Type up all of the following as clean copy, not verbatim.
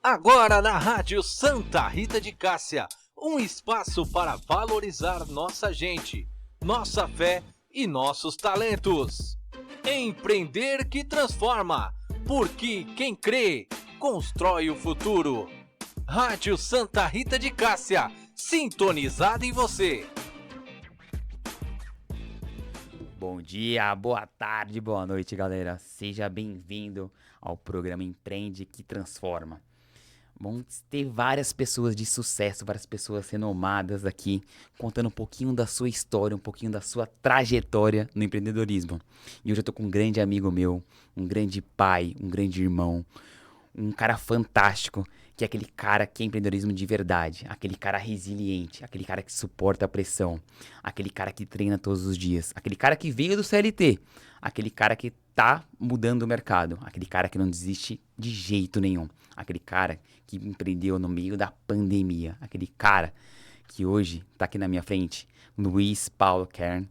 Agora na Rádio Santa Rita de Cássia, um espaço para valorizar nossa gente, nossa fé e nossos talentos. Empreender que transforma, porque quem crê, constrói o futuro. Rádio Santa Rita de Cássia, sintonizada em você. Bom dia, boa tarde, boa noite, galera. Seja bem-vindo ao programa Empreende que Transforma. Vamos ter várias pessoas de sucesso, várias pessoas renomadas aqui, contando um pouquinho da sua história, um pouquinho da sua trajetória no empreendedorismo. E hoje eu tô com um grande amigo meu, um grande pai, um grande irmão, um cara fantástico, que é aquele cara que é empreendedorismo de verdade, aquele cara resiliente, aquele cara que suporta a pressão, aquele cara que treina todos os dias, aquele cara que veio do CLT, aquele cara que tá mudando o mercado, aquele cara que não desiste de jeito nenhum, aquele cara que empreendeu no meio da pandemia, aquele cara que hoje tá aqui na minha frente, Luiz Paulo Kern,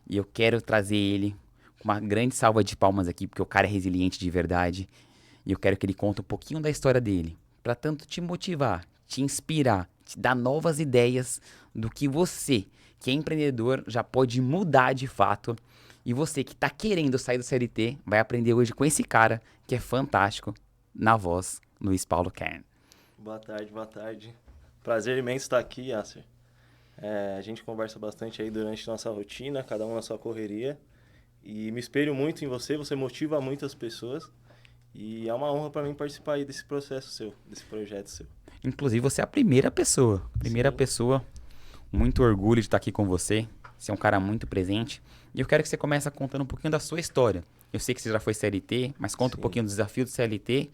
e eu quero trazer ele com uma grande salva de palmas aqui, porque o cara é resiliente de verdade. E eu quero que ele conte um pouquinho da história dele, para tanto te motivar, te inspirar, te dar novas ideias do que você, que é empreendedor, já pode mudar de fato. E você que está querendo sair do CLT, vai aprender hoje com esse cara que é fantástico, na voz, Luiz Paulo Kern. Boa tarde, boa tarde. Prazer imenso estar aqui, Yasser. A gente conversa bastante aí durante nossa rotina, cada um na sua correria. E me espelho muito em você, você motiva muitas pessoas. E é uma honra para mim participar aí desse processo seu, desse projeto seu. Inclusive, você é a primeira pessoa. Sim. Pessoa. Muito orgulho de estar aqui com você. Você é um cara muito presente. E eu quero que você comece contando um pouquinho da sua história. Eu sei que você já foi CLT, mas conta um pouquinho do desafio do CLT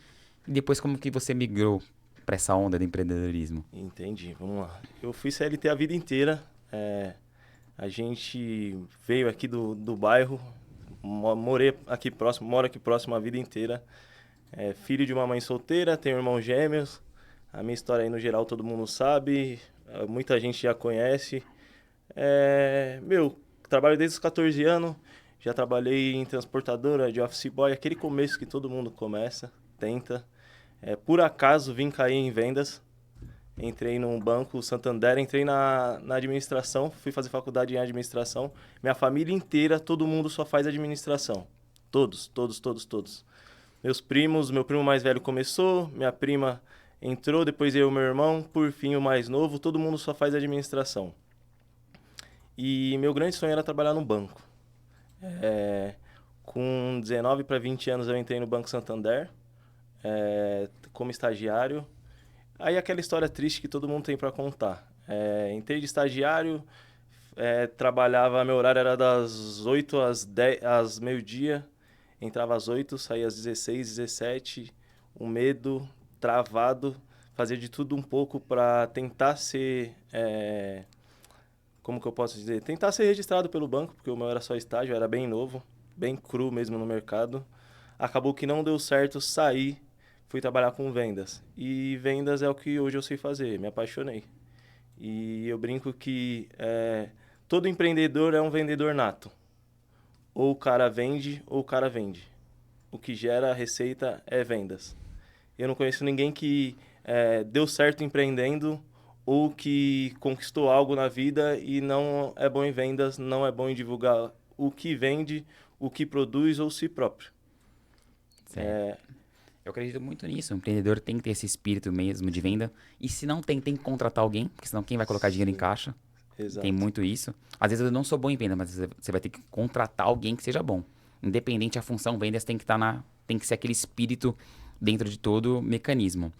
e depois como que você migrou para essa onda do empreendedorismo. Entendi, vamos lá. Eu fui CLT a vida inteira. A gente veio aqui do bairro, moro aqui próximo a vida inteira. Filho de uma mãe solteira, tenho irmãos gêmeos. A minha história aí no geral todo mundo sabe, muita gente já conhece. Trabalho desde os 14 anos, já trabalhei em transportadora, de office boy, aquele começo que todo mundo tenta. Por acaso vim cair em vendas, entrei num banco Santander, entrei na administração, fui fazer faculdade em administração. Minha família inteira, todo mundo só faz administração. Todos. Meus primos, meu primo mais velho começou, minha prima entrou, depois eu e meu irmão, por fim o mais novo, todo mundo só faz administração. E meu grande sonho era trabalhar no banco. Com 19 para 20 anos eu entrei no Banco Santander, como estagiário. Aí aquela história triste que todo mundo tem para contar. Entrei de estagiário, trabalhava, meu horário era das 8 às meio-dia, entrava às 8, saía às 16, 17, um medo, travado, fazia de tudo um pouco para tentar ser, como que eu posso dizer? Tentar ser registrado pelo banco, porque o meu era só estágio, eu era bem novo, bem cru mesmo no mercado. Acabou que não deu certo, saí, fui trabalhar com vendas. E vendas é o que hoje eu sei fazer, me apaixonei. E eu brinco que todo empreendedor é um vendedor nato. Ou o cara vende, ou o cara vende. O que gera receita é vendas. Eu não conheço ninguém que deu certo empreendendo ou que conquistou algo na vida e não é bom em vendas, não é bom em divulgar o que vende, o que produz ou si próprio. Certo. Eu acredito muito nisso. O empreendedor tem que ter esse espírito mesmo de venda. E se não tem, tem que contratar alguém, porque senão quem vai colocar dinheiro em caixa? Exato. Tem muito isso. Às vezes eu não sou bom em venda, mas você vai ter que contratar alguém que seja bom. Independente da função, vendas tem que tem que ser aquele espírito dentro de todo o mecanismo.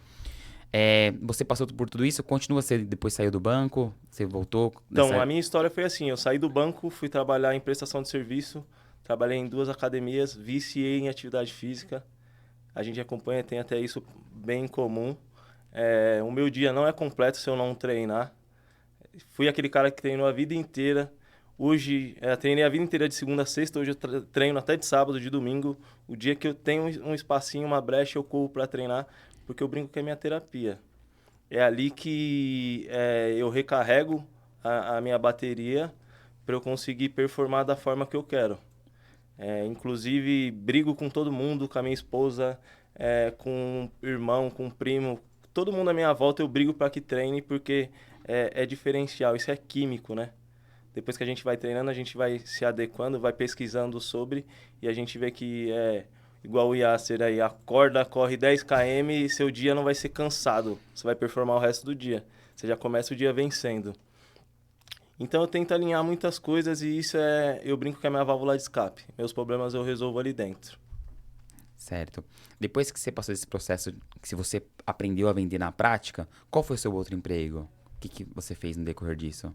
Você passou por tudo isso? Continua, você depois saiu do banco? Você voltou? Então, a minha história foi assim, eu saí do banco, fui trabalhar em prestação de serviço, trabalhei em 2 academias, viciei em atividade física. A gente acompanha, tem até isso bem comum. O meu dia não é completo se eu não treinar. Fui aquele cara que treinou a vida inteira. Hoje, treinei a vida inteira de segunda a sexta, hoje eu treino até de sábado, de domingo. O dia que eu tenho um espacinho, uma brecha, eu corro para treinar, porque eu brinco que é minha terapia. É ali que eu recarrego a minha bateria para eu conseguir performar da forma que eu quero. Inclusive, brigo com todo mundo, com a minha esposa, com o irmão, com o primo, todo mundo à minha volta eu brigo para que treine, porque é diferencial, isso é químico, né? Depois que a gente vai treinando, a gente vai se adequando, vai pesquisando sobre, e a gente vê que igual o Yasser aí, acorda, corre 10 km e seu dia não vai ser cansado. Você vai performar o resto do dia. Você já começa o dia vencendo. Então eu tento alinhar muitas coisas e isso eu brinco que é a minha válvula de escape. Meus problemas eu resolvo ali dentro. Certo. Depois que você passou desse processo, que se você aprendeu a vender na prática, qual foi o seu outro emprego? O que você fez no decorrer disso?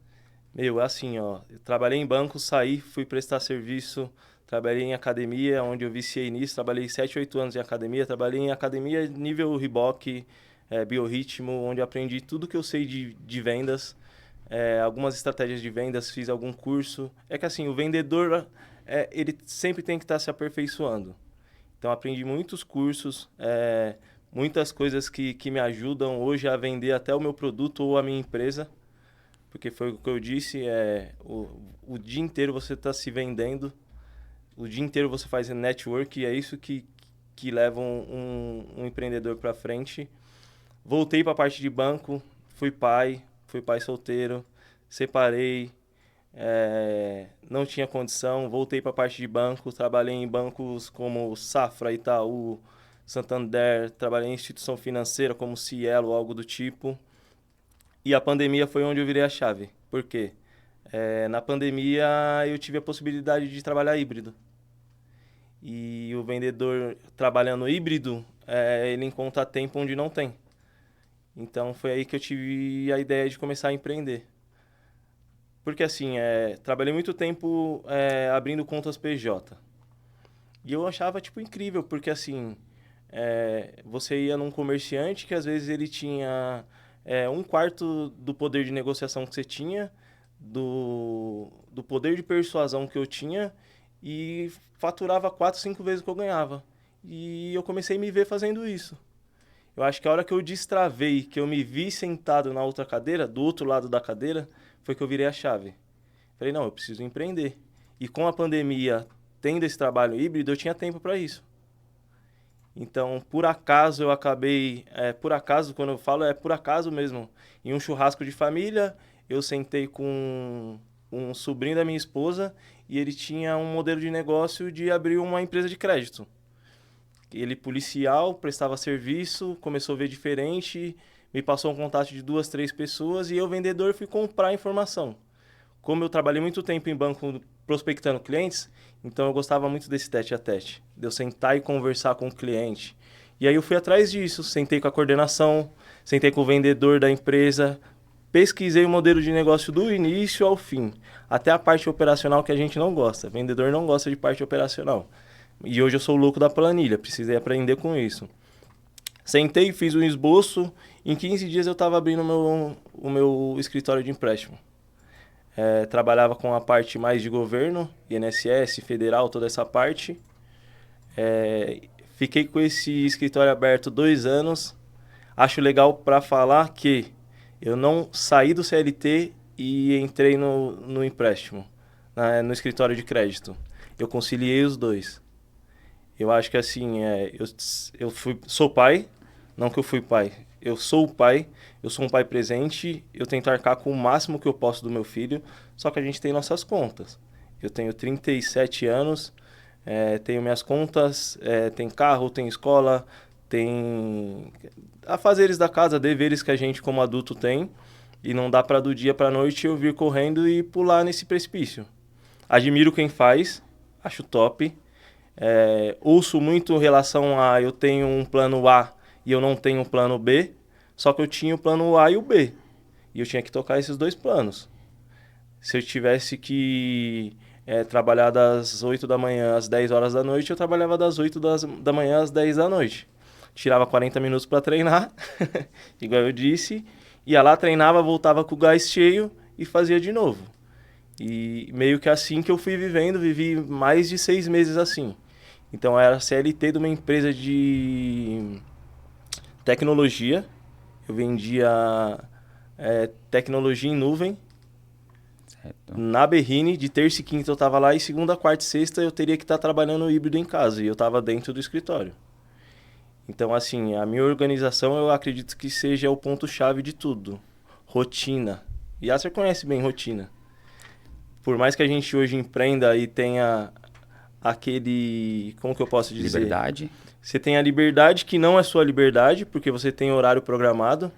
Assim, ó, eu trabalhei em banco, saí, fui prestar serviço, trabalhei em academia, onde eu viciei nisso, trabalhei 7, 8 anos em academia, trabalhei em academia nível Reebok, biorritmo, onde eu aprendi tudo que eu sei de vendas, algumas estratégias de vendas, fiz algum curso. É que assim, o vendedor, ele sempre tem que estar se aperfeiçoando. Então, aprendi muitos cursos, muitas coisas que me ajudam hoje a vender até o meu produto ou a minha empresa. Porque foi o que eu disse, o dia inteiro você está se vendendo, o dia inteiro você faz network, e é isso que leva um empreendedor para frente. Voltei para a parte de banco, fui pai solteiro, separei, não tinha condição, voltei para a parte de banco, trabalhei em bancos como Safra, Itaú, Santander, trabalhei em instituição financeira como Cielo, algo do tipo. E a pandemia foi onde eu virei a chave. Por quê? Na pandemia eu tive a possibilidade de trabalhar híbrido. E o vendedor trabalhando híbrido, ele encontra tempo onde não tem. Então foi aí que eu tive a ideia de começar a empreender. Porque assim, trabalhei muito tempo abrindo contas PJ. E eu achava tipo incrível, porque assim, você ia num comerciante que às vezes ele tinha... um quarto do poder de negociação que você tinha, do poder de persuasão que eu tinha, e faturava 4, 5 vezes o que eu ganhava. E eu comecei a me ver fazendo isso. Eu acho que a hora que eu destravei, que eu me vi sentado na outra cadeira, do outro lado da cadeira, foi que eu virei a chave. Falei, não, eu preciso empreender. E com a pandemia, tendo esse trabalho híbrido, eu tinha tempo para isso. Então, por acaso, eu acabei... por acaso, quando eu falo, é por acaso mesmo. Em um churrasco de família, eu sentei com um sobrinho da minha esposa e ele tinha um modelo de negócio de abrir uma empresa de crédito. Ele, policial, prestava serviço, começou a ver diferente, me passou um contato de 2, 3 pessoas e eu, vendedor, fui comprar informação. Como eu trabalhei muito tempo em banco prospectando clientes, então eu gostava muito desse tete a tete, de eu sentar e conversar com o cliente. E aí eu fui atrás disso, sentei com a coordenação, sentei com o vendedor da empresa, pesquisei o modelo de negócio do início ao fim, até a parte operacional que a gente não gosta. Vendedor não gosta de parte operacional. E hoje eu sou o louco da planilha, precisei aprender com isso. Sentei, fiz um esboço, em 15 dias eu estava abrindo o meu escritório de empréstimo. Trabalhava com a parte mais de governo, INSS, federal, toda essa parte. Fiquei com esse escritório aberto 2 anos. Acho legal para falar que eu não saí do CLT e entrei no empréstimo, no escritório de crédito. Eu conciliei os dois. Eu acho que assim, sou pai, não que eu fui pai. Eu sou o pai, eu sou um pai presente, eu tento arcar com o máximo que eu posso do meu filho, só que a gente tem nossas contas. Eu tenho 37 anos, tenho minhas contas, tem carro, tem escola, tem afazeres da casa, deveres que a gente como adulto tem, e não dá para do dia para noite eu vir correndo e pular nesse precipício. Admiro quem faz, acho top. Ouço muito em relação a eu tenho um plano A e eu não tenho um plano B, só que eu tinha o plano A e o B, e eu tinha que tocar esses 2 planos. Se eu tivesse que trabalhar das 8 da manhã às 10 horas da noite, eu trabalhava das 8 da manhã às 10 da noite. Tirava 40 minutos para treinar, igual eu disse, ia lá, treinava, voltava com o gás cheio e fazia de novo. E meio que assim que eu fui vivendo, vivi mais de 6 meses assim. Então eu era CLT de uma empresa de tecnologia. Eu vendia tecnologia em nuvem. Certo. Na Berrine, de terça e quinta eu estava lá, e segunda, quarta e sexta eu teria que estar trabalhando híbrido em casa, e eu estava dentro do escritório. Então, assim, a minha organização eu acredito que seja o ponto-chave de tudo. Rotina. E você conhece bem rotina. Por mais que a gente hoje empreenda e tenha aquele... Como que eu posso dizer? Liberdade. Você tem a liberdade que não é sua liberdade, porque você tem horário programado.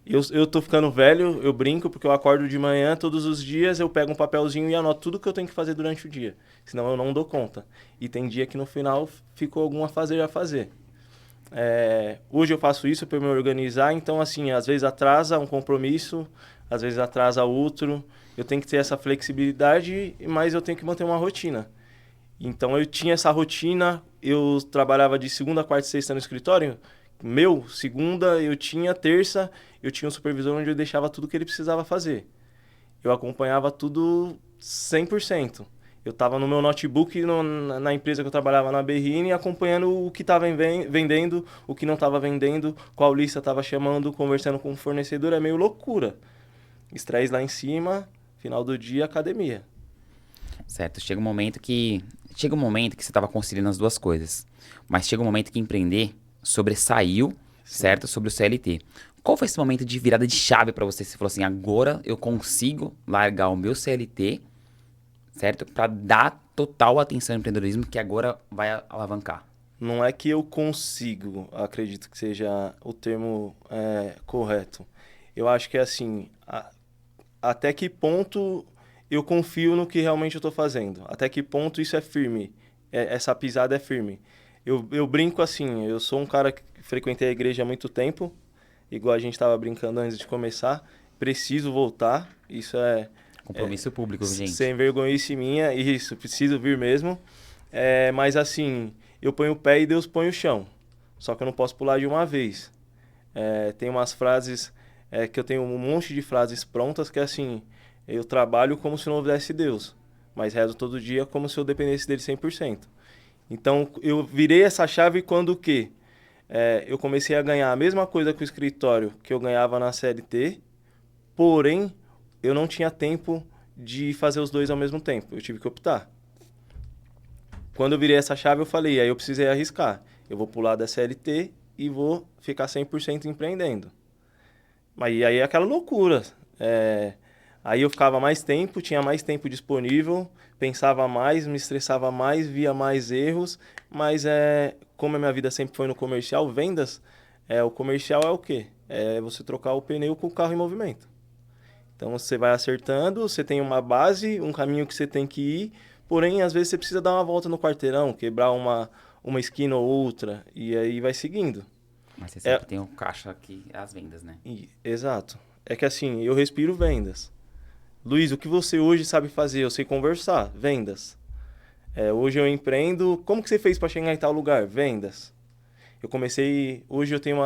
Eu tô ficando velho, eu brinco, porque eu acordo de manhã, todos os dias eu pego um papelzinho e anoto tudo que eu tenho que fazer durante o dia. Senão eu não dou conta. E tem dia que no final ficou alguma fazer a fazer. Hoje eu faço isso para me organizar, então assim, às vezes atrasa um compromisso, às vezes atrasa outro. Eu tenho que ter essa flexibilidade, mas eu tenho que manter uma rotina. Então eu tinha essa rotina, eu trabalhava de segunda, quarta e sexta no escritório. Segunda eu tinha, terça eu tinha um supervisor onde eu deixava tudo que ele precisava fazer. Eu acompanhava tudo 100%. Eu estava no meu notebook na empresa que eu trabalhava na Berrine, acompanhando o que estava vendendo, o que não estava vendendo, qual lista estava chamando, conversando com o fornecedor. É meio loucura. Estresse lá em cima, final do dia, academia. Certo, chega um momento que você estava conciliando as duas coisas. Mas chega um momento que empreender sobressaiu, certo, sobre o CLT. Qual foi esse momento de virada de chave para você? Você falou assim, agora eu consigo largar o meu CLT, certo? Para dar total atenção ao empreendedorismo, que agora vai alavancar. Não é que eu consigo, acredito que seja o termo correto. Eu acho que é assim, até que ponto eu confio no que realmente eu estou fazendo? Até que ponto isso é firme? Essa pisada é firme? Eu brinco assim, eu sou um cara que frequentei a igreja há muito tempo, igual a gente estava brincando antes de começar, preciso voltar, isso é... Compromisso público, gente. Sem vergonhice minha, isso, preciso vir mesmo. Mas assim, eu ponho o pé e Deus põe o chão, só que eu não posso pular de uma vez. Tem umas frases, que eu tenho um monte de frases prontas, que é assim, eu trabalho como se não houvesse Deus, mas rezo todo dia como se eu dependesse dele 100%. Então, eu virei essa chave quando o quê? Eu comecei a ganhar a mesma coisa que o escritório que eu ganhava na CLT, porém, eu não tinha tempo de fazer os dois ao mesmo tempo. Eu tive que optar. Quando eu virei essa chave, eu falei, aí eu precisei arriscar. Eu vou pular da CLT e vou ficar 100% empreendendo. Mas aí é aquela loucura. Aí eu ficava mais tempo, tinha mais tempo disponível, pensava mais, me estressava mais, via mais erros, mas como a minha vida sempre foi no comercial, vendas, o comercial é o quê? É você trocar o pneu com o carro em movimento. Então você vai acertando, você tem uma base, um caminho que você tem que ir, porém às vezes você precisa dar uma volta no quarteirão, quebrar uma esquina ou outra, e aí vai seguindo. Mas você sempre tem o caixa aqui, as vendas, né? Exato. É que assim, eu respiro vendas. Luiz, o que você hoje sabe fazer? Eu sei conversar, vendas. Hoje eu empreendo, como que você fez para chegar em tal lugar? Vendas. Hoje eu tenho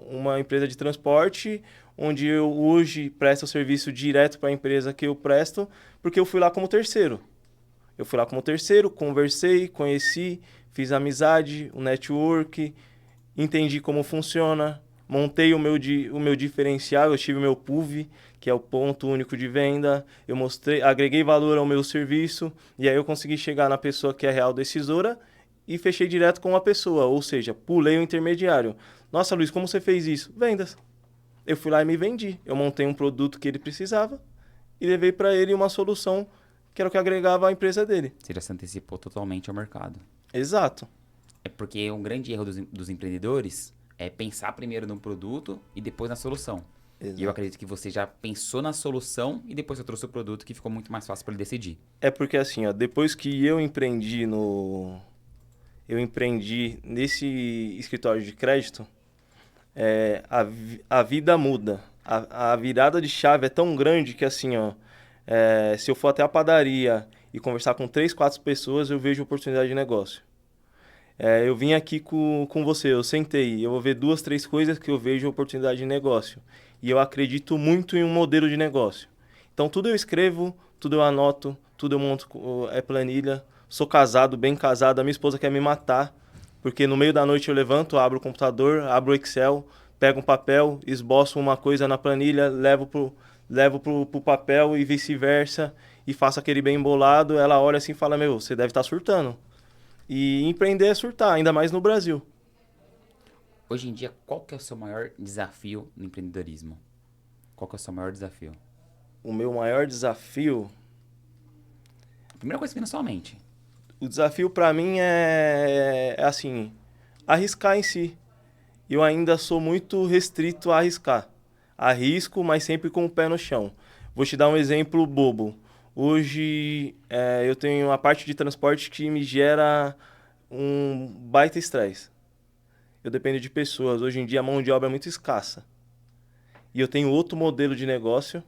uma empresa de transporte, onde eu hoje presto o serviço direto para a empresa que eu presto, porque eu fui lá como terceiro. Conversei, conheci, fiz amizade, o network, entendi como funciona, montei o meu diferencial, eu tive o meu PUV, que é o ponto único de venda, eu agreguei valor ao meu serviço, e aí eu consegui chegar na pessoa que é a real decisora e fechei direto com a pessoa, ou seja, pulei o intermediário. Nossa, Luiz, como você fez isso? Vendas. Eu fui lá e me vendi. Eu montei um produto que ele precisava e levei para ele uma solução que era o que agregava à empresa dele. Você já se antecipou totalmente ao mercado. Exato. É porque um grande erro dos empreendedores é pensar primeiro no produto e depois na solução. Exato. E eu acredito que você já pensou na solução e depois você trouxe o produto, que ficou muito mais fácil para ele decidir. É porque assim, depois que eu empreendi nesse escritório de crédito, a vida muda. A virada de chave é tão grande que assim, se eu for até a padaria e conversar com 3, 4 pessoas, eu vejo oportunidade de negócio. Eu vim aqui com você, eu sentei, eu vou ver 2, 3 coisas que eu vejo oportunidade de negócio. E eu acredito muito em um modelo de negócio. Então, tudo eu escrevo, tudo eu anoto, tudo eu monto planilha. Sou casado, bem casado, a minha esposa quer me matar, porque no meio da noite eu levanto, abro o computador, abro o Excel, pego um papel, esboço uma coisa na planilha, levo pro papel e vice-versa, e faço aquele bem embolado. Ela olha assim e fala, você deve estar surtando. E empreender é surtar, ainda mais no Brasil. Hoje em dia, qual que é o seu maior desafio no empreendedorismo? Qual que é o seu maior desafio? O meu maior desafio, Primeira coisa que vem na sua mente. o desafio para mim é assim, arriscar em si. Eu ainda sou muito restrito a arriscar. Arrisco, mas sempre com o pé no chão. Vou te dar um exemplo bobo. Hoje eu tenho a parte de transporte que me gera um baita estresse. Eu dependo de pessoas. Hoje em dia a mão de obra é muito escassa. E eu tenho outro modelo de negócio,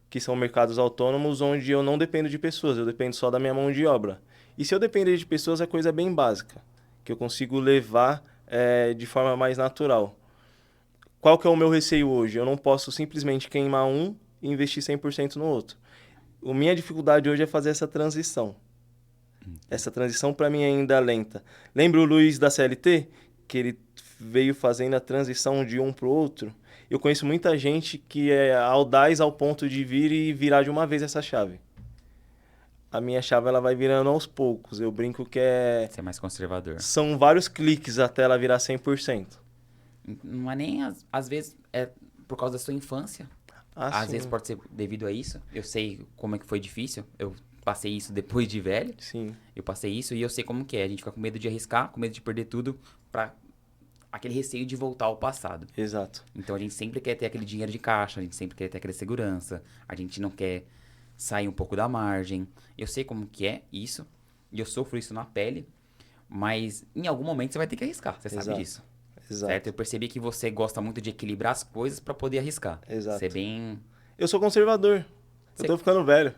que são mercados autônomos, onde eu não dependo de pessoas, eu dependo só da minha mão de obra. E se eu depender de pessoas, é coisa bem básica, que eu consigo levar de forma mais natural. Qual que é o meu receio hoje? Eu não posso simplesmente queimar um e investir 100% no outro. A minha dificuldade hoje é fazer essa transição. Essa transição para mim ainda é lenta. Lembra o Luiz da CLT? Que ele veio fazendo a transição de um para o outro? Eu conheço muita gente que é audaz ao ponto de vir e virar de uma vez essa chave. A minha chave ela vai virando aos poucos. Eu brinco que Ser mais conservador. são vários cliques até ela virar 100%. Não é nem, às vezes, é por causa da sua infância. Ah, Às sim. vezes pode ser devido a isso. Eu sei como é que foi difícil. Eu passei isso depois de velho. Sim, Eu passei isso e eu sei como que é. A gente fica com medo de arriscar, com medo de perder tudo, pra aquele receio de voltar ao passado. exato. Então a gente sempre quer ter aquele dinheiro de caixa, a gente sempre quer ter aquela segurança, a gente não quer sair um pouco da margem. Eu sei como que é isso, e eu sofro isso na pele, mas em algum momento você vai ter que arriscar, você sabe Exato. disso. Exato. Certo? Eu percebi que você gosta muito de equilibrar as coisas pra poder arriscar. Exato. Você é bem... Eu sou conservador. Você- Eu tô ficando velho.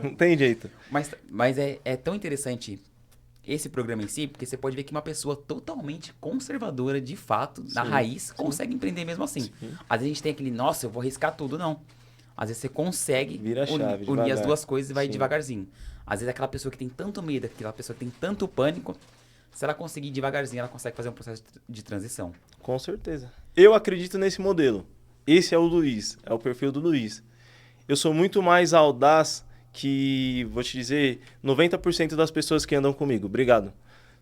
Não tem jeito. Mas é tão interessante esse programa em si, porque você pode ver que uma pessoa totalmente conservadora, de fato, na Sim, raiz, consegue empreender mesmo assim. Às vezes a gente tem aquele, nossa, eu vou arriscar tudo, não. Às vezes você consegue Vira a chave, unir as devagar. duas coisas e vai Sim. devagarzinho. Às vezes aquela pessoa que tem tanto medo, aquela pessoa que tem tanto pânico, se ela conseguir devagarzinho, ela consegue fazer um processo de transição. Com certeza. Eu acredito nesse modelo. Esse é o Luiz, é o perfil do Luiz. Eu sou muito mais audaz que, vou te dizer, 90% das pessoas que andam comigo. Obrigado.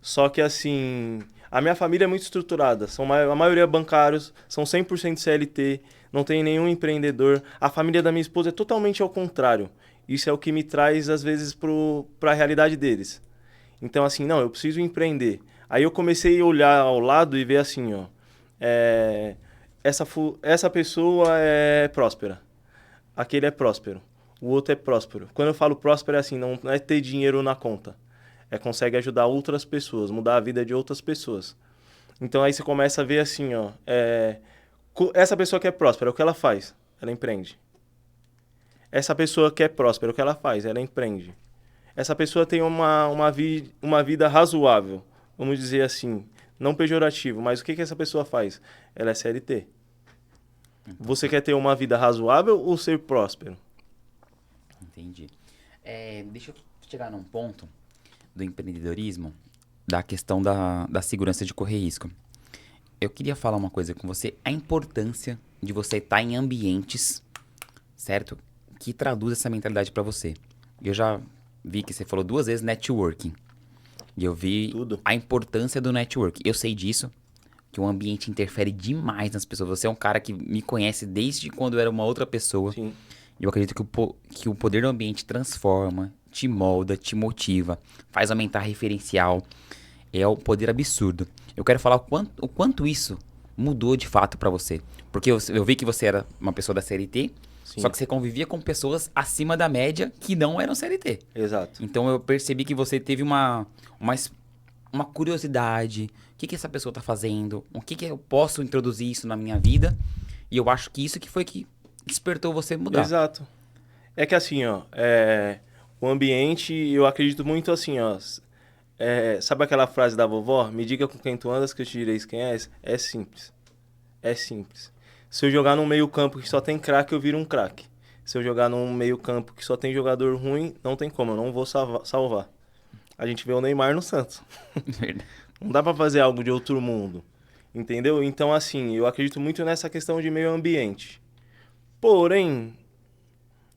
Só que, assim, a minha família é muito estruturada. A maioria bancários, são 100% CLT, não tem nenhum empreendedor. A família da minha esposa é totalmente ao contrário. Isso é o que me traz, às vezes, para a realidade deles. Então, assim, não, eu preciso empreender. Aí eu comecei a olhar ao lado e ver assim, ó. Essa pessoa é próspera. Aquele é próspero. O outro é próspero. Quando eu falo próspero é assim, não é ter dinheiro na conta. É consegue ajudar outras pessoas, mudar a vida de outras pessoas. Então aí você começa a ver assim, ó. Essa pessoa que é próspera, o que ela faz? Ela empreende. Essa pessoa que é próspera, o que ela faz? Ela empreende. Essa pessoa tem uma vida razoável, vamos dizer assim, não pejorativo, mas o que essa pessoa faz? Ela é CLT. Você quer ter uma vida razoável ou ser próspero? Entendi. Deixa eu chegar num ponto do empreendedorismo, da questão da segurança de correr risco. Eu queria falar uma coisa com você, a importância de você estar em ambientes, certo? Que traduz essa mentalidade para você. Eu já vi que você falou 2 vezes networking. E eu vi Tudo. a importância do networking. Eu sei disso, que o ambiente interfere demais nas pessoas. Você é um cara que me conhece desde quando eu era uma outra pessoa. Sim. E eu acredito que o poder do ambiente transforma, te molda, te motiva, faz aumentar referencial. É um poder absurdo. Eu quero falar o quanto isso mudou de fato pra você. Porque eu vi que você era uma pessoa da CLT, Sim. só que você convivia com pessoas acima da média que não eram CLT. Exato. Então eu percebi que você teve uma curiosidade. O que essa pessoa tá fazendo? O que eu posso introduzir isso na minha vida? E eu acho que isso que foi que despertou você mudar. Exato. É que assim, ó, o ambiente, eu acredito muito assim, ó. Sabe aquela frase da vovó? Me diga com quem tu andas que eu te direi quem és? É simples. É simples. Se eu jogar num meio campo que só tem craque, eu viro um craque. Se eu jogar num meio campo que só tem jogador ruim, não tem como, eu não vou salvar. A gente vê o Neymar no Santos. Não dá pra fazer algo de outro mundo. Entendeu? Então, assim, eu acredito muito nessa questão de meio ambiente. Porém,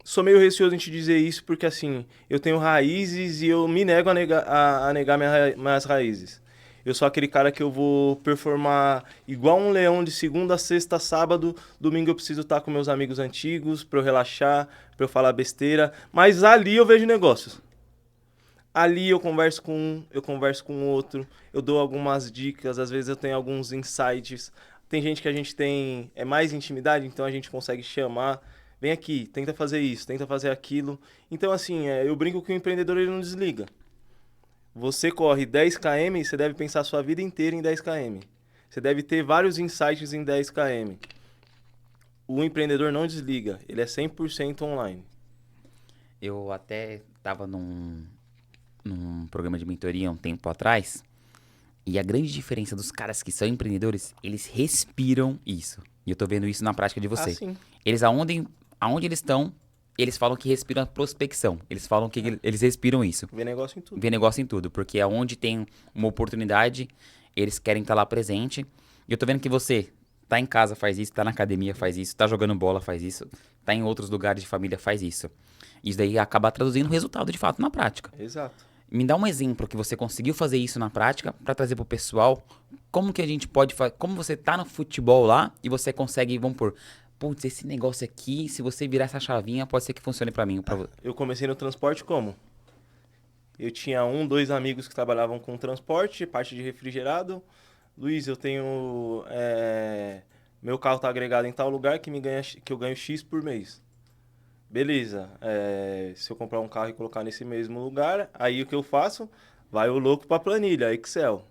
sou meio receoso em te dizer isso porque, assim, eu tenho raízes e eu me nego a negar minhas raízes. Eu sou aquele cara que eu vou performar igual um leão de segunda, sexta, sábado. Domingo eu preciso estar com meus amigos antigos pra eu relaxar, pra eu falar besteira. Mas ali eu vejo negócios. Ali eu converso com um, eu converso com o outro, eu dou algumas dicas, às vezes eu tenho alguns insights. Tem gente que a gente tem mais intimidade, então a gente consegue chamar, vem aqui, tenta fazer isso, tenta fazer aquilo. Então assim, eu brinco que o empreendedor ele não desliga. Você corre 10 km, você deve pensar a sua vida inteira em 10 km. Você deve ter vários insights em 10 km. O empreendedor não desliga, ele é 100% online. Eu até tava num programa de mentoria um tempo atrás, e a grande diferença dos caras que são empreendedores, eles respiram isso. E eu tô vendo isso na prática de você. Ah, sim. Eles, aonde eles estão, eles falam que respiram a prospecção. Eles falam que eles respiram isso. Vê negócio em tudo. Vê negócio em tudo, porque aonde tem uma oportunidade, eles querem estar lá presente. E eu tô vendo que você tá em casa, faz isso, tá na academia, faz isso, tá jogando bola, faz isso, tá em outros lugares de família, faz isso. Isso daí acaba traduzindo resultado de fato na prática. Exato. Me dá um exemplo que você conseguiu fazer isso na prática para trazer pro pessoal. Como que a gente pode fazer? Como você tá no futebol lá e você consegue, vamos por, putz, esse negócio aqui, se você virar essa chavinha, pode ser que funcione para mim. Eu comecei no transporte como? Eu tinha 2 amigos que trabalhavam com transporte, parte de refrigerado. Luiz, eu tenho... meu carro tá agregado em tal lugar que eu ganho X por mês. Beleza. Se eu comprar um carro e colocar nesse mesmo lugar, aí o que eu faço? Vai o louco pra planilha, Excel.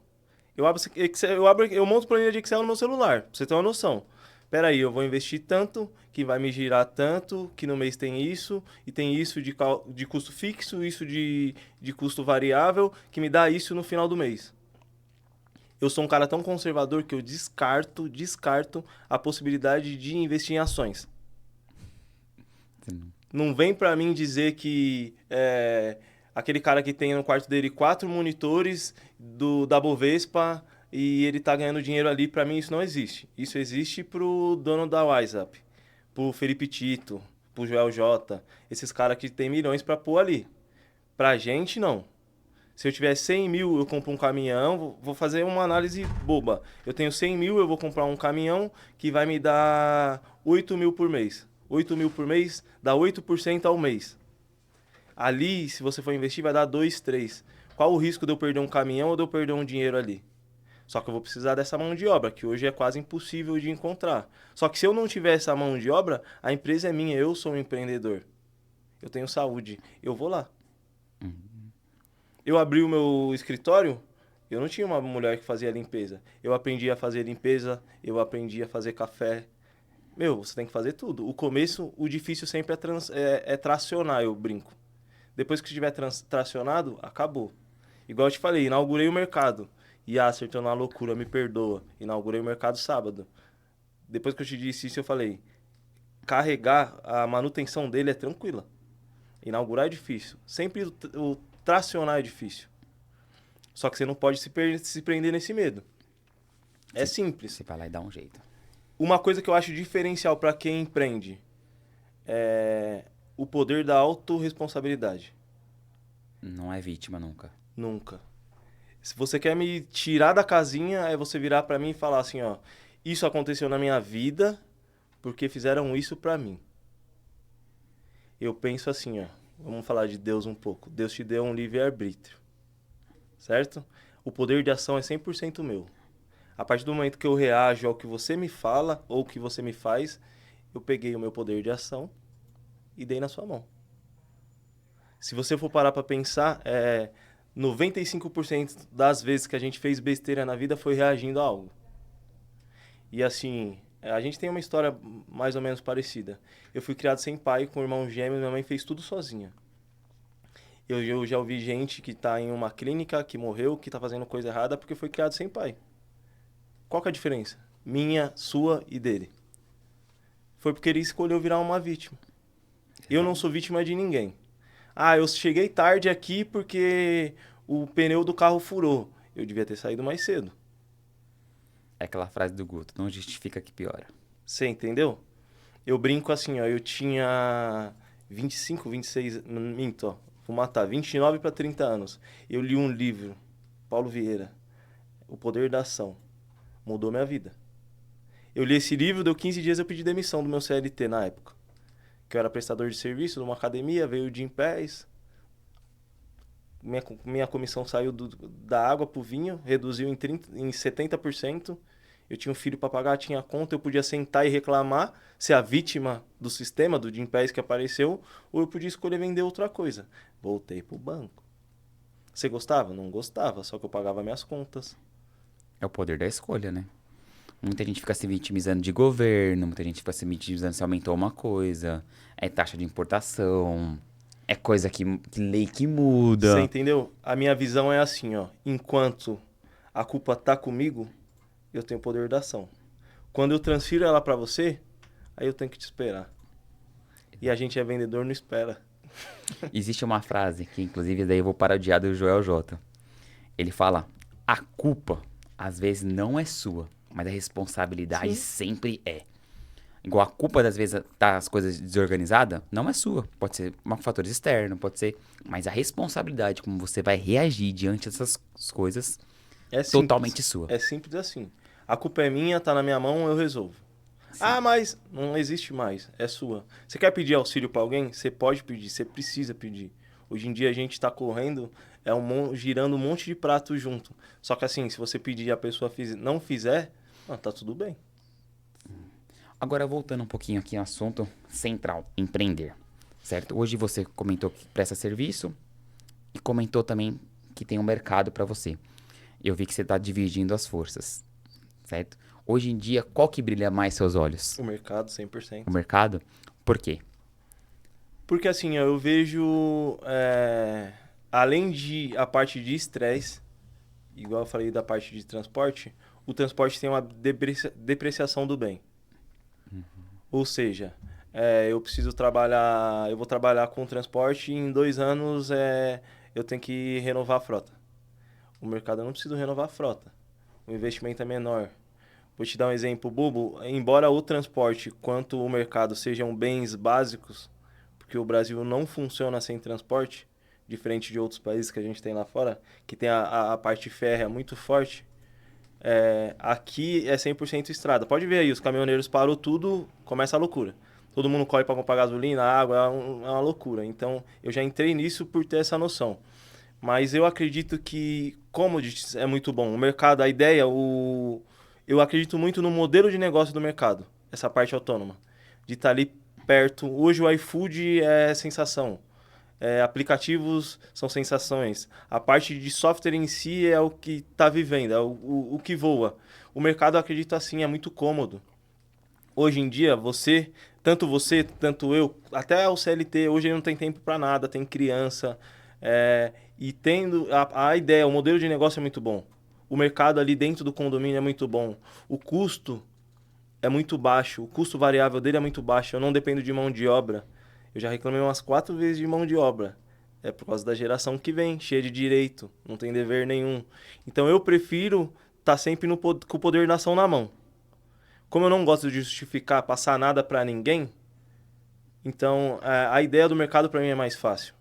Eu monto planilha de Excel no meu celular, pra você ter uma noção. Pera aí, eu vou investir tanto, que vai me girar tanto, que no mês tem isso, e tem isso de custo fixo, isso de custo variável, que me dá isso no final do mês. Eu sou um cara tão conservador que eu descarto a possibilidade de investir em ações. Não vem pra mim dizer que aquele cara que tem no quarto dele 4 monitores da Bovespa e ele tá ganhando dinheiro ali, pra mim isso não existe. Isso existe pro dono da WhatsApp, pro Felipe Tito, pro Joel J, esses caras que tem milhões pra pôr ali. Pra gente, não. Se eu tiver 100 mil, eu compro um caminhão, vou fazer uma análise boba. Eu tenho 100 mil, eu vou comprar um caminhão que vai me dar 8 mil por mês. 8 mil por mês dá 8% ao mês. Ali, se você for investir, vai dar 2, 3. Qual o risco de eu perder um caminhão ou de eu perder um dinheiro ali? Só que eu vou precisar dessa mão de obra, que hoje é quase impossível de encontrar. Só que se eu não tiver essa mão de obra, a empresa é minha, eu sou um empreendedor. Eu tenho saúde, eu vou lá. Eu abri o meu escritório, eu não tinha uma mulher que fazia limpeza. Eu aprendi a fazer limpeza, eu aprendi a fazer café. Você tem que fazer tudo. O começo, o difícil sempre é tracionar, eu brinco. Depois que estiver tracionado, acabou. Igual eu te falei, inaugurei o mercado. E acertou na loucura, me perdoa. Inaugurei o mercado sábado. Depois que eu te disse isso, eu falei, carregar, a manutenção dele é tranquila. Inaugurar é difícil. Sempre o tracionar é difícil. Só que você não pode se prender nesse medo. É simples. Você vai lá e dá um jeito. Uma coisa que eu acho diferencial para quem empreende é o poder da autorresponsabilidade. Não é vítima nunca. Nunca. Se você quer me tirar da casinha, é você virar para mim e falar assim, ó, isso aconteceu na minha vida porque fizeram isso para mim. Eu penso assim, ó, vamos falar de Deus um pouco. Deus te deu um livre-arbítrio, certo? O poder de ação é 100% meu. A partir do momento que eu reajo ao que você me fala ou que você me faz, eu peguei o meu poder de ação e dei na sua mão. Se você for parar para pensar, 95% das vezes que a gente fez besteira na vida foi reagindo a algo. E assim, a gente tem uma história mais ou menos parecida. Eu fui criado sem pai, com irmão gêmeo, minha mãe fez tudo sozinha. Eu já ouvi gente que tá em uma clínica, que morreu, que tá fazendo coisa errada porque foi criado sem pai. Qual que é a diferença? Minha, sua e dele. Foi porque ele escolheu virar uma vítima. Eu não sou vítima de ninguém. Ah, eu cheguei tarde aqui porque o pneu do carro furou. Eu devia ter saído mais cedo. É aquela frase do Guto, não justifica que piora. Você entendeu? Eu brinco assim, ó, eu tinha 25, 26, minto, ó, vou matar, 29 para 30 anos. Eu li um livro, Paulo Vieira, O Poder da Ação. Mudou minha vida. Eu li esse livro, deu 15 dias eu pedi demissão do meu CLT na época. Que eu era prestador de serviço numa academia, veio o Gympass. Minha comissão saiu da água pro vinho, reduziu em 70%. Eu tinha um filho para pagar, tinha conta, eu podia sentar e reclamar, ser a vítima do sistema, do Gympass que apareceu, ou eu podia escolher vender outra coisa. Voltei pro banco. Você gostava? Não gostava, só que eu pagava minhas contas. É o poder da escolha, né? Muita gente fica se vitimizando de governo, muita gente fica se vitimizando se aumentou uma coisa, é taxa de importação, é coisa que lei que muda. Você entendeu? A minha visão é assim, ó. Enquanto a culpa tá comigo, eu tenho o poder da ação. Quando eu transfiro ela pra você, aí eu tenho que te esperar. E a gente é vendedor, não espera. Existe uma frase que, inclusive, daí eu vou parodiar do Joel J. Ele fala, a culpa, às vezes, não é sua, mas a responsabilidade sempre é. Igual a culpa, das vezes, tá as coisas desorganizadas, não é sua. Pode ser um fator externo, pode ser... Mas a responsabilidade, como você vai reagir diante dessas coisas, É totalmente sua. É simples assim. A culpa é minha, tá na minha mão, eu resolvo. Sim. Ah, mas não existe mais, é sua. Você quer pedir auxílio pra alguém? Você pode pedir, você precisa pedir. Hoje em dia a gente tá correndo, girando um monte de prato junto. Só que assim, se você pedir e a pessoa não fizer, tá tudo bem. Agora, voltando um pouquinho aqui ao assunto central, empreender, certo? Hoje você comentou que presta serviço e comentou também que tem um mercado para você. Eu vi que você está dividindo as forças, certo? Hoje em dia, qual que brilha mais seus olhos? O mercado, 100%. O mercado? Por quê? Porque assim, eu vejo, além de a parte de estresse, igual eu falei da parte de transporte, o transporte tem uma depreciação do bem. Ou seja, eu preciso trabalhar, eu vou trabalhar com transporte e em 2 anos eu tenho que renovar a frota. O mercado eu não preciso renovar a frota. O investimento é menor. Vou te dar um exemplo bobo. Embora o transporte quanto o mercado sejam bens básicos, porque o Brasil não funciona sem transporte, diferente de outros países que a gente tem lá fora, que tem a parte férrea muito forte, aqui é 100% estrada. Pode ver aí, os caminhoneiros param tudo, começa a loucura. Todo mundo corre para comprar gasolina, água, é uma loucura. Então, eu já entrei nisso por ter essa noção. Mas eu acredito que, como é muito bom, o mercado, a ideia, eu acredito muito no modelo de negócio do mercado, essa parte autônoma, de estar ali perto. Hoje o iFood é sensação. Aplicativos são sensações. A parte de software em si é o que está vivendo, é o que voa. O mercado, eu acredito assim, é muito cômodo. Hoje em dia, tanto eu, até o CLT, hoje não tem tempo para nada, tem criança. E tendo a ideia, o modelo de negócio é muito bom. O mercado ali dentro do condomínio é muito bom. O custo é muito baixo, o custo variável dele é muito baixo. Eu não dependo de mão de obra. Eu já reclamei umas 4 vezes de mão de obra. É por causa da geração que vem, cheia de direito, não tem dever nenhum. Então eu prefiro estar sempre com o poder da ação na mão. Como eu não gosto de justificar, passar nada para ninguém, então a ideia do mercado para mim é mais fácil.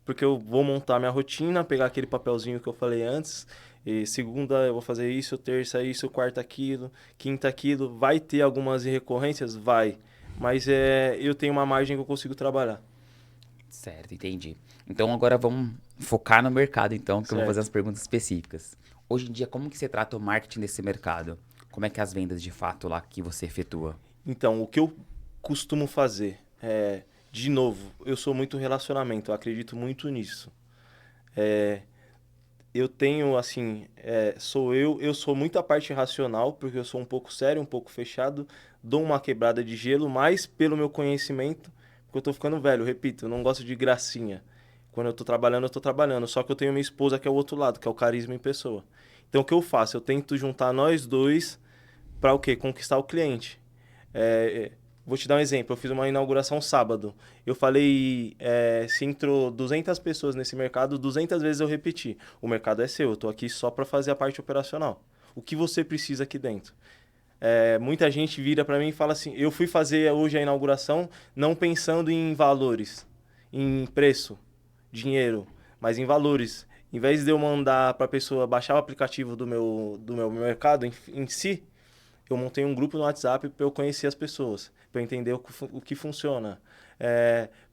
Porque eu vou montar minha rotina, pegar aquele papelzinho que eu falei antes, e segunda eu vou fazer isso, terça isso, quarta aquilo, quinta aquilo. Vai ter algumas recorrências? Vai. Mas eu tenho uma margem que eu consigo trabalhar. Certo, entendi. Então agora vamos focar no mercado, então, que eu vou fazer as perguntas específicas. Hoje em dia, como que você trata o marketing desse mercado? Como é que é as vendas de fato lá que você efetua? Então, o que eu costumo fazer de novo, eu sou muito relacionamento, eu acredito muito nisso. Eu tenho, assim, eu sou muito a parte racional, porque eu sou um pouco sério, um pouco fechado, dou uma quebrada de gelo, mas pelo meu conhecimento, porque eu tô ficando velho, repito, eu não gosto de gracinha. Quando eu tô trabalhando, só que eu tenho minha esposa que é o outro lado, que é o carisma em pessoa. Então, o que eu faço? Eu tento juntar nós dois para o quê? Conquistar o cliente. Vou te dar um exemplo. Eu fiz uma inauguração sábado. Eu falei, se entrou 200 pessoas nesse mercado, 200 vezes eu repeti. O mercado é seu, eu tô aqui só para fazer a parte operacional. O que você precisa aqui dentro? Muita gente vira para mim e fala assim, eu fui fazer hoje a inauguração não pensando em valores, em preço, dinheiro, mas em valores, Em vez de eu mandar para a pessoa baixar o aplicativo do meu mercado em si, eu montei um grupo no WhatsApp para eu conhecer as pessoas, para eu entender o que funciona.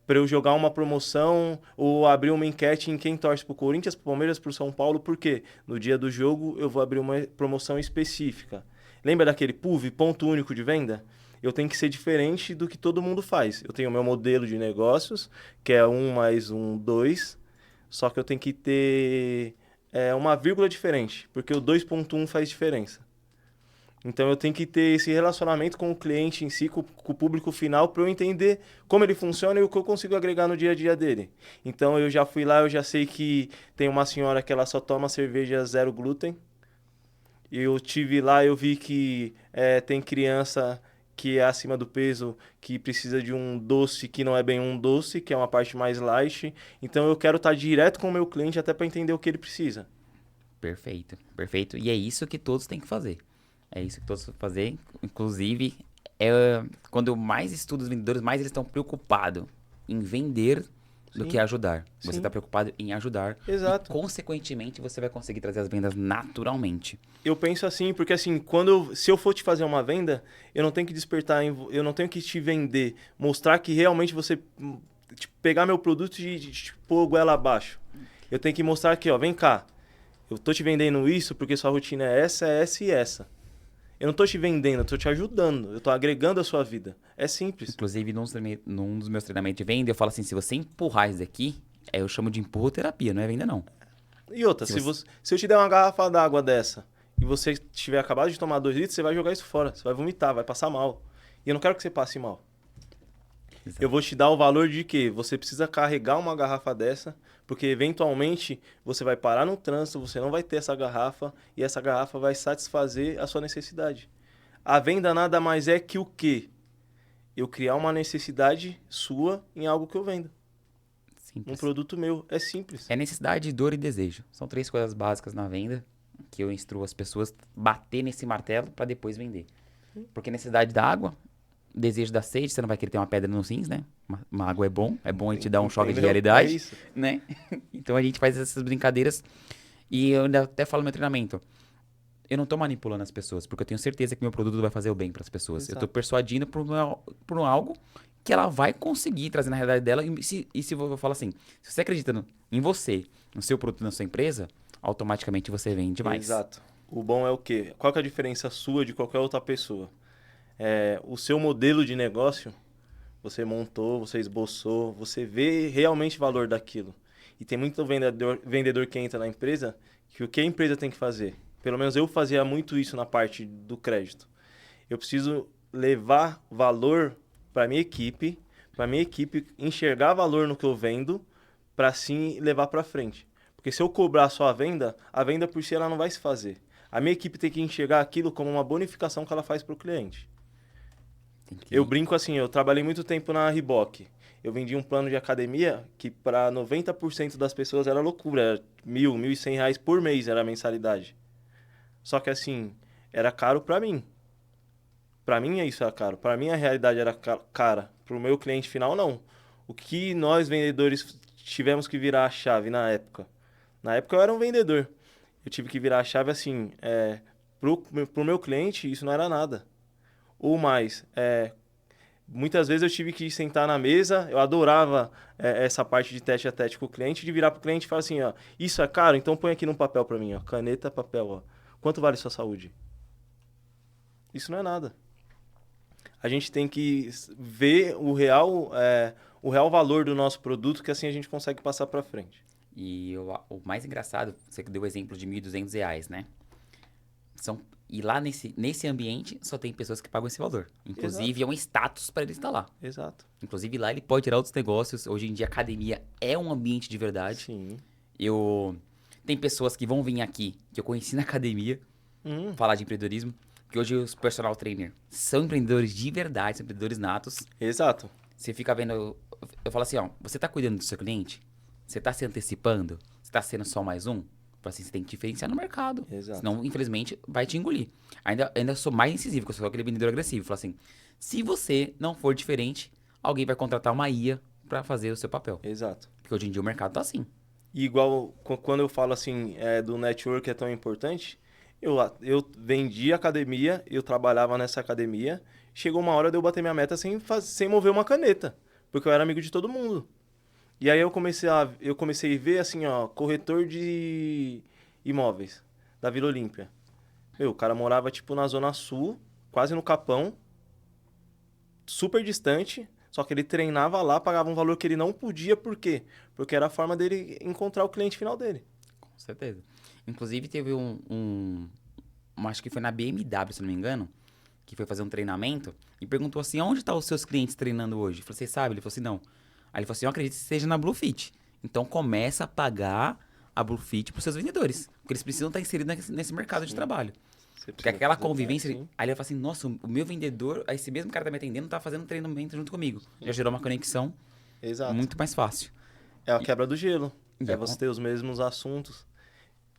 Para eu jogar uma promoção ou abrir uma enquete em quem torce pro Corinthians, pro Palmeiras, pro São Paulo, porque no dia do jogo eu vou abrir uma promoção específica. Lembra daquele PUV, ponto único de venda? Eu tenho que ser diferente do que todo mundo faz. Eu tenho o meu modelo de negócios, que é 1 mais 1, 2, só que eu tenho que ter uma vírgula diferente, porque o 2.1 faz diferença. Então eu tenho que ter esse relacionamento com o cliente em si, com o público final, para eu entender como ele funciona e o que eu consigo agregar no dia a dia dele. Então eu já fui lá, eu já sei que tem uma senhora que ela só toma cerveja 0 glúten. Eu tive lá, eu vi que tem criança que é acima do peso, que precisa de um doce que não é bem um doce, que é uma parte mais light. Então eu quero estar direto com o meu cliente até para entender o que ele precisa. Perfeito, perfeito. E é isso que todos têm que fazer. É isso que todos têm que fazer. Inclusive, quando eu mais estudo os vendedores, mais eles estão preocupados em vender do que ajudar. Você está preocupado em ajudar. Exato. E, consequentemente, você vai conseguir trazer as vendas naturalmente. Eu penso assim, porque assim, se eu for te fazer uma venda, eu não tenho que despertar, eu não tenho que te vender, mostrar que realmente você pegar meu produto e pôr goela abaixo. Eu tenho que mostrar que, ó, vem cá, eu tô te vendendo isso porque sua rotina é essa e essa. Eu não tô te vendendo, eu tô te ajudando, eu tô agregando a sua vida. É simples. Inclusive, num dos meus treinamentos de venda, eu falo assim, se você empurrar isso daqui, eu chamo de empurroterapia, não é venda não. E outra, se eu te der uma garrafa d'água dessa e você tiver acabado de tomar 2 litros, você vai jogar isso fora, você vai vomitar, vai passar mal. E eu não quero que você passe mal. Exato. Eu vou te dar o valor de que você precisa carregar uma garrafa dessa, porque eventualmente você vai parar no trânsito, você não vai ter essa garrafa e essa garrafa vai satisfazer a sua necessidade. A venda nada mais é que o quê? Eu criar uma necessidade sua em algo que eu vendo. Simples. Um produto meu. É simples. É necessidade, dor e desejo. São 3 coisas básicas na venda que eu instruo as pessoas a bater nesse martelo para depois vender. Porque necessidade da água, desejo da sede, você não vai querer ter uma pedra nos rins, né? Uma água é bom a gente te dar um choque de realidade, é isso, né? Então a gente faz essas brincadeiras e eu ainda até falo no meu treinamento, eu não tô manipulando as pessoas, porque eu tenho certeza que meu produto vai fazer o bem para as pessoas. Exato. Eu tô persuadindo por algo que ela vai conseguir trazer na realidade dela. E se eu falar assim, se você acredita em você, no seu produto, na sua empresa, automaticamente você vende mais. Exato. O bom é o quê? Qual que é a diferença sua de qualquer outra pessoa? O seu modelo de negócio, você montou, você esboçou, você vê realmente o valor daquilo. E tem muito vendedor que entra na empresa, que o que a empresa tem que fazer? Pelo menos eu fazia muito isso na parte do crédito. Eu preciso levar valor para minha equipe enxergar valor no que eu vendo, para assim levar para frente. Porque se eu cobrar só a venda por si ela não vai se fazer. A minha equipe tem que enxergar aquilo como uma bonificação que ela faz para o cliente. Eu brinco assim, eu trabalhei muito tempo na Reebok. Eu vendi um plano de academia que para 90% das pessoas era loucura. Era R$1.000, R$1.100 por mês era a mensalidade. Só que assim, era caro para mim. Para mim isso era caro. Para mim a realidade era cara. Para o meu cliente final, não. O que nós vendedores tivemos que virar a chave na época? Na época eu era um vendedor. Eu tive que virar a chave assim, pro meu cliente isso não era nada. Ou mais, muitas vezes eu tive que sentar na mesa, eu adorava essa parte de tete a tete com o cliente, de virar pro cliente e falar assim, ó, isso é caro? Então põe aqui no papel para mim, ó, caneta, papel, ó. Quanto vale sua saúde? Isso não é nada. A gente tem que ver o real valor do nosso produto, que assim a gente consegue passar para frente. E o mais engraçado, você deu o exemplo de R$1.200, né? E lá nesse ambiente só tem pessoas que pagam esse valor. Inclusive, exato, é um status para ele estar lá. Exato. Inclusive, lá ele pode tirar outros negócios. Hoje em dia, a academia é um ambiente de verdade. Sim. Tem pessoas que vão vir aqui, que eu conheci na academia, falar de empreendedorismo. Que hoje os personal trainer são empreendedores de verdade, são empreendedores natos. Exato. Você fica vendo... Eu falo assim, ó, você tá cuidando do seu cliente? Você tá se antecipando? Você tá sendo só mais um? Assim, você tem que diferenciar no mercado. Exato. Senão, infelizmente, vai te engolir. Ainda sou mais incisivo, porque eu sou aquele vendedor agressivo. Falo assim, se você não for diferente, alguém vai contratar uma IA para fazer o seu papel. Exato. Porque hoje em dia o mercado tá assim. E igual quando eu falo assim, do network é tão importante, eu vendi academia, eu trabalhava nessa academia, chegou uma hora de eu bater minha meta sem mover uma caneta, porque eu era amigo de todo mundo. E aí eu comecei a ver assim, ó, corretor de imóveis da Vila Olímpia. Meu, o cara morava tipo na Zona Sul, quase no Capão, super distante, só que ele treinava lá, pagava um valor que ele não podia, por quê? Porque era a forma dele encontrar o cliente final dele. Com certeza. Inclusive, teve acho que foi na BMW, se não me engano, que foi fazer um treinamento e perguntou assim, onde estão os seus clientes treinando hoje? Eu falei, você sabe? Ele falou assim, não. Aí ele falou assim, eu acredito que seja na Bluefit. Então, começa a pagar a Bluefit para os seus vendedores. Porque eles precisam estar inseridos nesse mercado de trabalho. Porque aquela convivência... Aí ele fala assim, nossa, o meu vendedor, esse mesmo cara que tá me atendendo, tá fazendo treinamento junto comigo. Já gerou uma conexão muito mais fácil. É a quebra do gelo. É você ter os mesmos assuntos.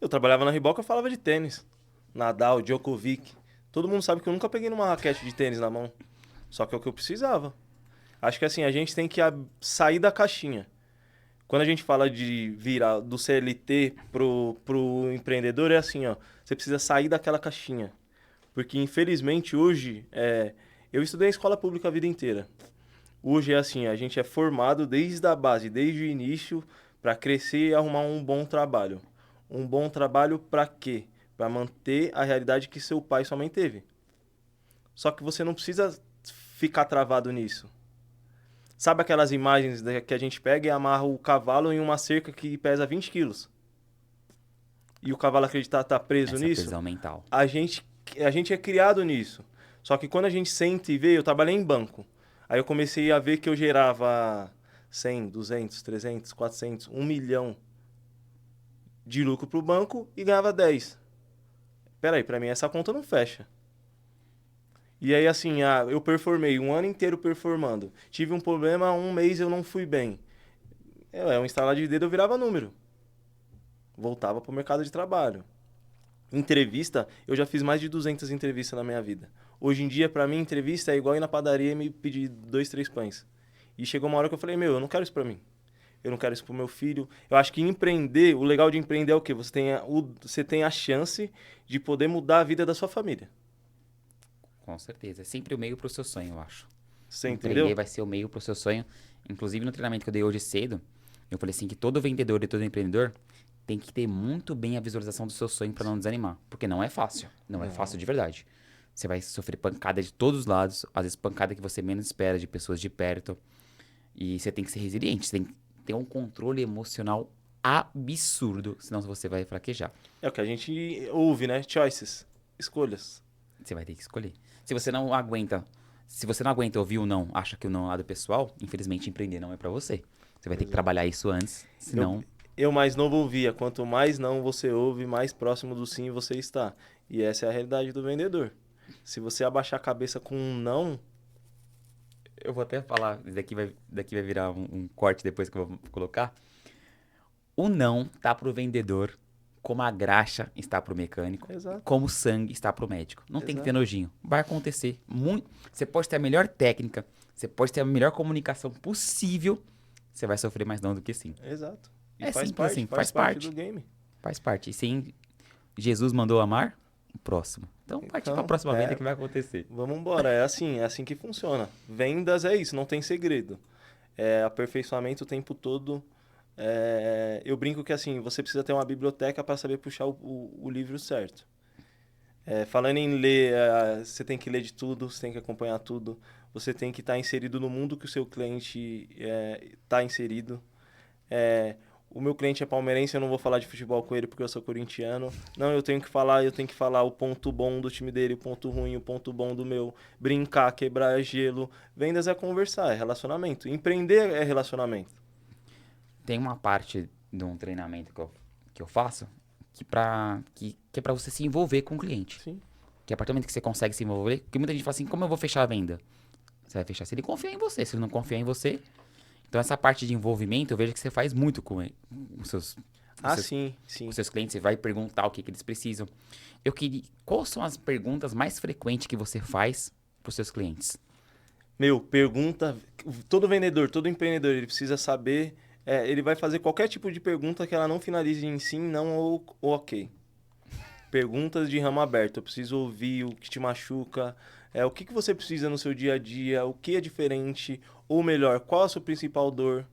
Eu trabalhava na Reebok, eu falava de tênis. Nadal, Djokovic. Todo mundo sabe que eu nunca peguei numa raquete de tênis na mão. Só que é o que eu precisava. Acho que assim, a gente tem que sair da caixinha. Quando a gente fala de virar do CLT pro empreendedor, é assim, ó. Você precisa sair daquela caixinha. Porque, infelizmente, hoje... eu estudei em escola pública a vida inteira. Hoje é assim, a gente é formado desde a base, desde o início, para crescer e arrumar um bom trabalho. Um bom trabalho para quê? Para manter a realidade que seu pai e sua mãe teve. Só que você não precisa ficar travado nisso. Sabe aquelas imagens que a gente pega e amarra o cavalo em uma cerca que pesa 20 quilos? E o cavalo acreditar estar preso nisso? Prisão mental. A gente é criado nisso. Só que quando a gente senta e vê, eu trabalhei em banco. Aí eu comecei a ver que eu gerava 100, 200, 300, 400, 1 milhão de lucro para o banco e ganhava 10. Peraí, para mim essa conta não fecha. E aí assim, eu performei um ano inteiro performando. Tive um problema, um mês eu não fui bem. Um instalar de dedo, eu virava número. Voltava para o mercado de trabalho. Entrevista, eu já fiz mais de 200 entrevistas na minha vida. Hoje em dia, para mim, entrevista é igual ir na padaria e me pedir 2, 3 pães. E chegou uma hora que eu falei, eu não quero isso para mim. Eu não quero isso pro meu filho. Eu acho que empreender, o legal de empreender é o quê? Você tem a chance de poder mudar a vida da sua família. Com certeza. É sempre o meio pro seu sonho, eu acho. Você Empreender entendeu? vai ser o meio pro seu sonho. Inclusive, no treinamento que eu dei hoje cedo, eu falei assim que todo vendedor e todo empreendedor tem que ter muito bem a visualização do seu sonho para não desanimar. Porque não é fácil. Não é fácil de verdade. Você vai sofrer pancada de todos os lados. Às vezes pancada que você menos espera, de pessoas de perto. E você tem que ser resiliente. Você tem que ter um controle emocional absurdo. Senão você vai fraquejar. É o que a gente ouve, né? Choices. Escolhas. Você vai ter que escolher. Se você não aguenta ouvir o não, acha que o não é lado pessoal, infelizmente empreender não é pra você. Você vai ter que trabalhar isso antes, senão... Eu mais novo ouvia, quanto mais não você ouve, mais próximo do sim você está. E essa é a realidade do vendedor. Se você abaixar a cabeça com um não... Eu vou até falar, daqui vai virar um corte depois que eu vou colocar. O não tá pro vendedor como a graxa está pro mecânico, Exato. como o sangue está pro médico. Não tem que ter nojinho. Vai acontecer muito. Você pode ter a melhor técnica, você pode ter a melhor comunicação possível, você vai sofrer mais não do que sim. Exato. E É faz simples parte, assim, faz parte do game. Faz parte. E sim, Jesus mandou amar o próximo. Então, partir para a próxima venda que vai acontecer. Vamos embora, é assim que funciona. Vendas é isso, não tem segredo. É aperfeiçoamento o tempo todo. Eu brinco que assim, você precisa ter uma biblioteca para saber puxar o livro certo. Falando em ler, você tem que ler de tudo, você tem que acompanhar tudo. Você tem que estar inserido no mundo que o seu cliente está inserido. O meu cliente é palmeirense, eu não vou falar de futebol com ele porque eu sou corintiano. Não, eu tenho que falar o ponto bom do time dele, o ponto ruim, o ponto bom do meu. Brincar, quebrar gelo. Vendas é conversar, é relacionamento. Empreender é relacionamento. Tem uma parte de um treinamento que eu faço que é pra você se envolver com o cliente. Sim. Que a partir do momento que você consegue se envolver, porque muita gente fala assim, como eu vou fechar a venda? Você vai fechar se ele confiar em você. Se ele não confiar em você... Então, essa parte de envolvimento, eu vejo que você faz muito com os seus Sim. com seus clientes. Você vai perguntar o que eles precisam. Quais são as perguntas mais frequentes que você faz para os seus clientes? Pergunta... Todo vendedor, todo empreendedor, ele precisa saber Ele vai fazer qualquer tipo de pergunta que ela não finalize em sim, não ou ok. Perguntas de ramo aberto. Eu preciso ouvir o que te machuca, o que você precisa no seu dia a dia, o que é diferente, ou melhor, qual a sua principal dor.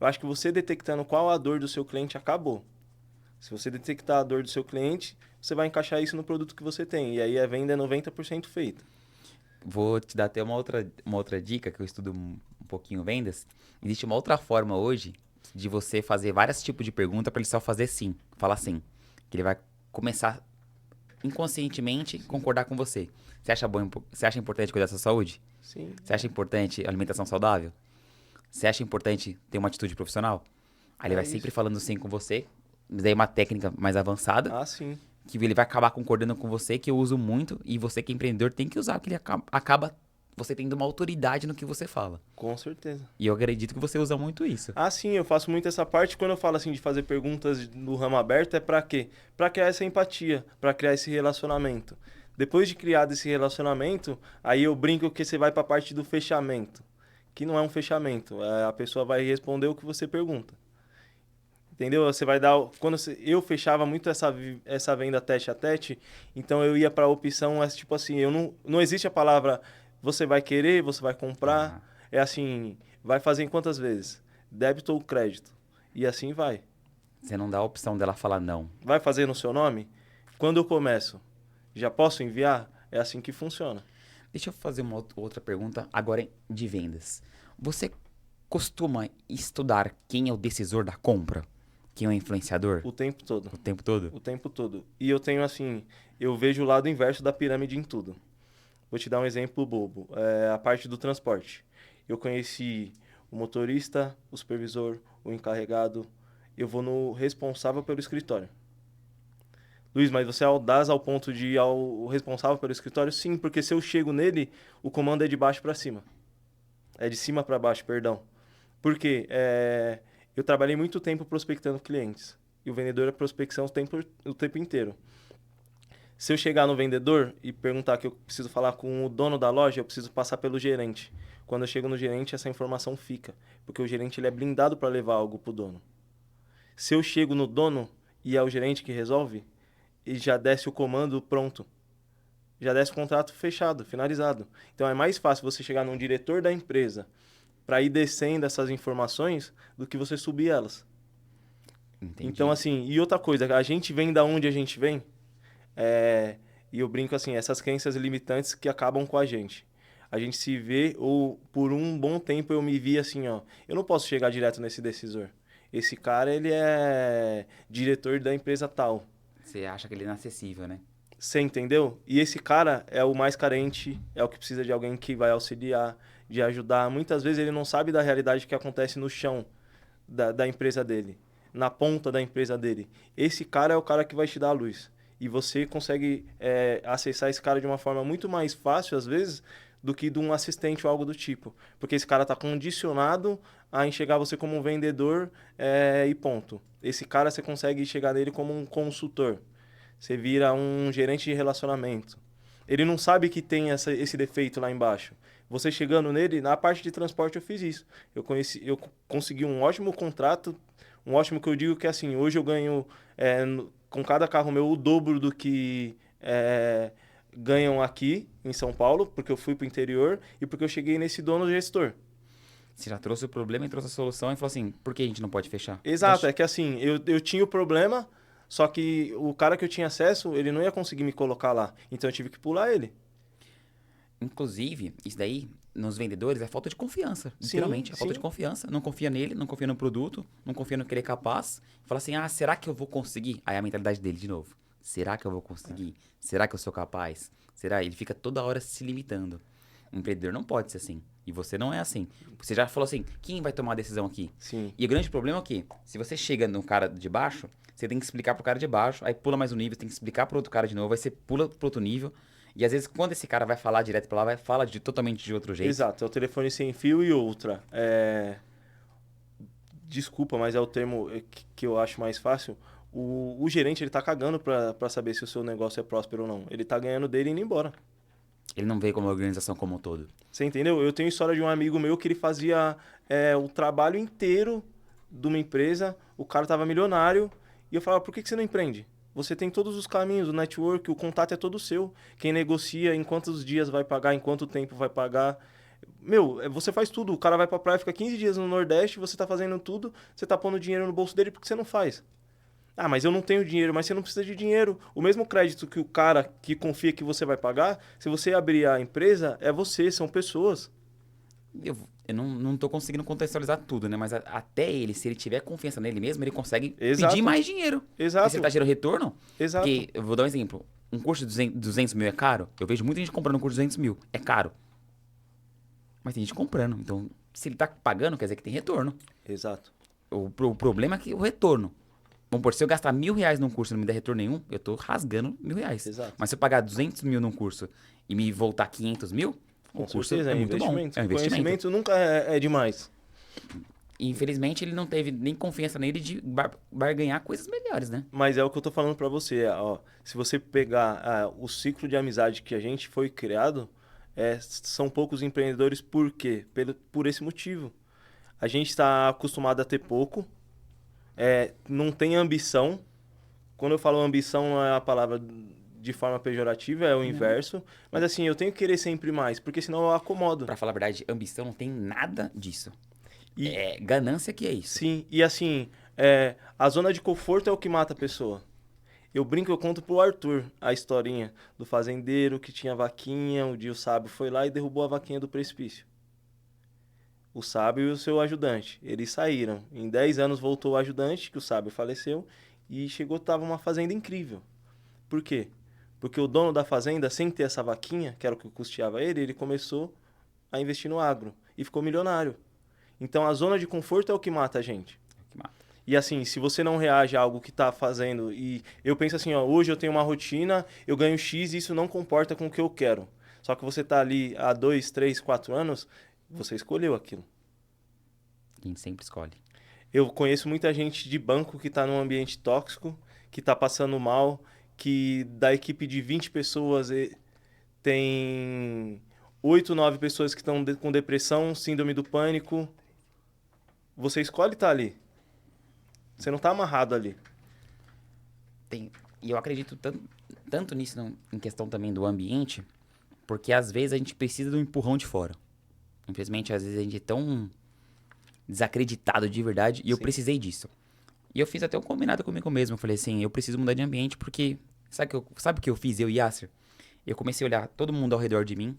Eu acho que você detectando qual a dor do seu cliente, acabou. Se você detectar a dor do seu cliente, você vai encaixar isso no produto que você tem. E aí a venda é 90% feita. Vou te dar até uma outra dica, que eu estudo um pouquinho vendas. Existe uma outra forma hoje de você fazer vários tipos de pergunta para ele só fazer sim, falar sim. Que ele vai começar inconscientemente concordar com você. Você acha importante cuidar da sua saúde? Sim. Você acha importante alimentação saudável? Você acha importante ter uma atitude profissional? Aí ele vai sempre isso. falando sim com você, mas daí uma técnica mais avançada, Ah, sim. que ele vai acabar concordando com você, que eu uso muito, e você que é empreendedor tem que usar, porque ele acaba você tendo uma autoridade no que você fala. Com certeza. E eu acredito que você usa muito isso. Ah, sim, eu faço muito essa parte. Quando eu falo assim de fazer perguntas no ramo aberto, é pra quê? Pra criar essa empatia, pra criar esse relacionamento. Depois de criado esse relacionamento, aí eu brinco que você vai pra parte do fechamento, que não é um fechamento, a pessoa vai responder o que você pergunta. Entendeu? Você vai dar. Eu fechava muito essa venda tete a tete, então eu ia para a opção, tipo assim, não existe a palavra você vai querer, você vai comprar. Ah. É assim, vai fazer em quantas vezes? Débito ou crédito? E assim vai. Você não dá a opção dela falar não. Vai fazer no seu nome? Quando eu começo, já posso enviar? É assim que funciona. Deixa eu fazer uma outra pergunta agora de vendas. Você costuma estudar quem é o decisor da compra? Quem é o influenciador? O tempo todo. O tempo todo? O tempo todo. E eu tenho assim, eu vejo o lado inverso da pirâmide em tudo. Vou te dar um exemplo bobo. A parte do transporte. Eu conheci o motorista, o supervisor, o encarregado. Eu vou no responsável pelo escritório. Luiz, mas você é audaz ao ponto de ir ao responsável pelo escritório? Sim, porque se eu chego nele, o comando é de baixo para cima. É de cima para baixo, perdão. Por quê? Eu trabalhei muito tempo prospectando clientes. E o vendedor é prospecção o tempo inteiro. Se eu chegar no vendedor e perguntar que eu preciso falar com o dono da loja, eu preciso passar pelo gerente. Quando eu chego no gerente, essa informação fica. Porque o gerente ele é blindado para levar algo para o dono. Se eu chego no dono e é o gerente que resolve, e já desce o comando pronto. Já desce o contrato fechado, finalizado. Então é mais fácil você chegar num diretor da empresa para ir descendo essas informações do que você subir elas. Entendi. Então, assim, e outra coisa, a gente vem da onde a gente vem, e eu brinco assim, essas crenças limitantes que acabam com a gente. A gente se vê, ou por um bom tempo eu me vi assim, ó, eu não posso chegar direto nesse decisor. Esse cara, ele é diretor da empresa tal. Você acha que ele é inacessível, né? Você entendeu? E esse cara é o mais carente, é o que precisa de alguém que vai auxiliar, de ajudar. Muitas vezes ele não sabe da realidade que acontece no chão da empresa dele, na ponta da empresa dele. Esse cara é o cara que vai te dar a luz. E você consegue acessar esse cara de uma forma muito mais fácil, às vezes, do que de um assistente ou algo do tipo. Porque esse cara está condicionado a enxergar você como um vendedor e ponto. Esse cara você consegue chegar nele como um consultor. Você vira um gerente de relacionamento. Ele não sabe que tem esse defeito lá embaixo. Você chegando nele, na parte de transporte eu fiz isso. Eu consegui um ótimo contrato, um ótimo que eu digo que assim, hoje eu ganho com cada carro meu o dobro do que ganham aqui em São Paulo, porque eu fui pro interior e porque eu cheguei nesse dono gestor. Você já trouxe o problema e trouxe a solução e falou assim, por que a gente não pode fechar? Exato, é que assim, eu tinha o problema, só que o cara que eu tinha acesso, ele não ia conseguir me colocar lá. Então eu tive que pular ele. Inclusive, isso daí, nos vendedores, é falta de confiança. Sim, Literalmente, é falta sim. de confiança. Não confia nele, não confia no produto, não confia no que ele é capaz. Fala assim, será que eu vou conseguir? Aí a mentalidade dele, de novo. Será que eu vou conseguir? Será que eu sou capaz? Será? Ele fica toda hora se limitando. Um empreendedor não pode ser assim. E você não é assim. Você já falou assim, quem vai tomar a decisão aqui? Sim. E o grande problema é que, se você chega no cara de baixo, você tem que explicar pro cara de baixo, aí pula mais um nível, tem que explicar pro outro cara de novo, aí você pula pro outro nível. E às vezes, quando esse cara vai falar direto pra lá, vai falar totalmente de outro jeito. Exato, é o telefone sem fio e outra. Desculpa, mas é o termo que eu acho mais fácil. O gerente, ele tá cagando pra saber se o seu negócio é próspero ou não. Ele tá ganhando dele e indo embora. Ele não vê como a organização como um todo. Você entendeu? Eu tenho história de um amigo meu que ele fazia o trabalho inteiro de uma empresa, o cara tava milionário, e eu falava, por que você não empreende? Você tem todos os caminhos, o network, o contato é todo seu. Quem negocia, em quantos dias vai pagar, em quanto tempo vai pagar. Meu, você faz tudo. O cara vai pra praia, fica 15 dias no Nordeste, você tá fazendo tudo, você tá pondo dinheiro no bolso dele, porque você não faz? Ah, mas eu não tenho dinheiro, mas você não precisa de dinheiro. O mesmo crédito que o cara que confia que você vai pagar, se você abrir a empresa, é você, são pessoas. Eu não tô conseguindo contextualizar tudo, né? Mas até ele, se ele tiver confiança nele mesmo, ele consegue Exato. pedir mais dinheiro. Exato. E se ele tá gerando retorno, Exato. porque, eu vou dar um exemplo. Um curso de 200 mil é caro? Eu vejo muita gente comprando um curso de 200 mil. É caro. Mas tem gente comprando. Então, se ele tá pagando, quer dizer que tem retorno. Exato. O problema é que o retorno. Vamos por, se eu gastar R$1.000 num curso e não me der retorno nenhum, eu tô rasgando R$1.000. Exato. Mas se eu pagar 200 mil num curso e me voltar 500 mil, Com o curso certeza, é muito bom. É um investimento. Conhecimento nunca é demais. E infelizmente ele não teve nem confiança nele de barganhar coisas melhores, né? Mas é o que eu tô falando pra você, ó. Se você pegar o ciclo de amizade que a gente foi criado, são poucos empreendedores por quê? Por esse motivo. A gente está acostumado a ter pouco, não tem ambição. Quando eu falo ambição, não é a palavra de forma pejorativa, é o inverso. Mas assim, eu tenho que querer sempre mais, porque senão eu acomodo. Pra falar a verdade, ambição não tem nada disso. E- É ganância que é isso. Sim, e assim, a zona de conforto é o que mata a pessoa. Eu brinco, eu conto pro Arthur a historinha do fazendeiro que tinha vaquinha, um dia o sábio foi lá e derrubou a vaquinha do precipício. O sábio e o seu ajudante, eles saíram. Em 10 anos voltou o ajudante, que o sábio faleceu, e chegou, tava uma fazenda incrível. Por quê? Porque o dono da fazenda, sem ter essa vaquinha, que era o que custeava ele começou a investir no agro e ficou milionário. Então a zona de conforto é o que mata a gente. É o que mata. E assim, se você não reage a algo que tá fazendo, e eu penso assim, ó, hoje eu tenho uma rotina, eu ganho X e isso não comporta com o que eu quero. Só que você tá ali há 2, 3, 4 anos, você escolheu aquilo. A gente sempre escolhe. Eu conheço muita gente de banco que tá num ambiente tóxico, que tá passando mal, que da equipe de 20 pessoas tem 8, 9 pessoas que estão com depressão, síndrome do pânico. Você escolhe estar ali. Você não tá amarrado ali. E eu acredito tanto nisso, em questão também do ambiente, porque às vezes a gente precisa de um empurrão de fora. Infelizmente, às vezes a gente é tão desacreditado de verdade, e eu Sim. precisei disso. E eu fiz até um combinado comigo mesmo. Eu falei assim, eu preciso mudar de ambiente porque... Sabe o que eu fiz, eu e Yasser? Eu comecei a olhar todo mundo ao redor de mim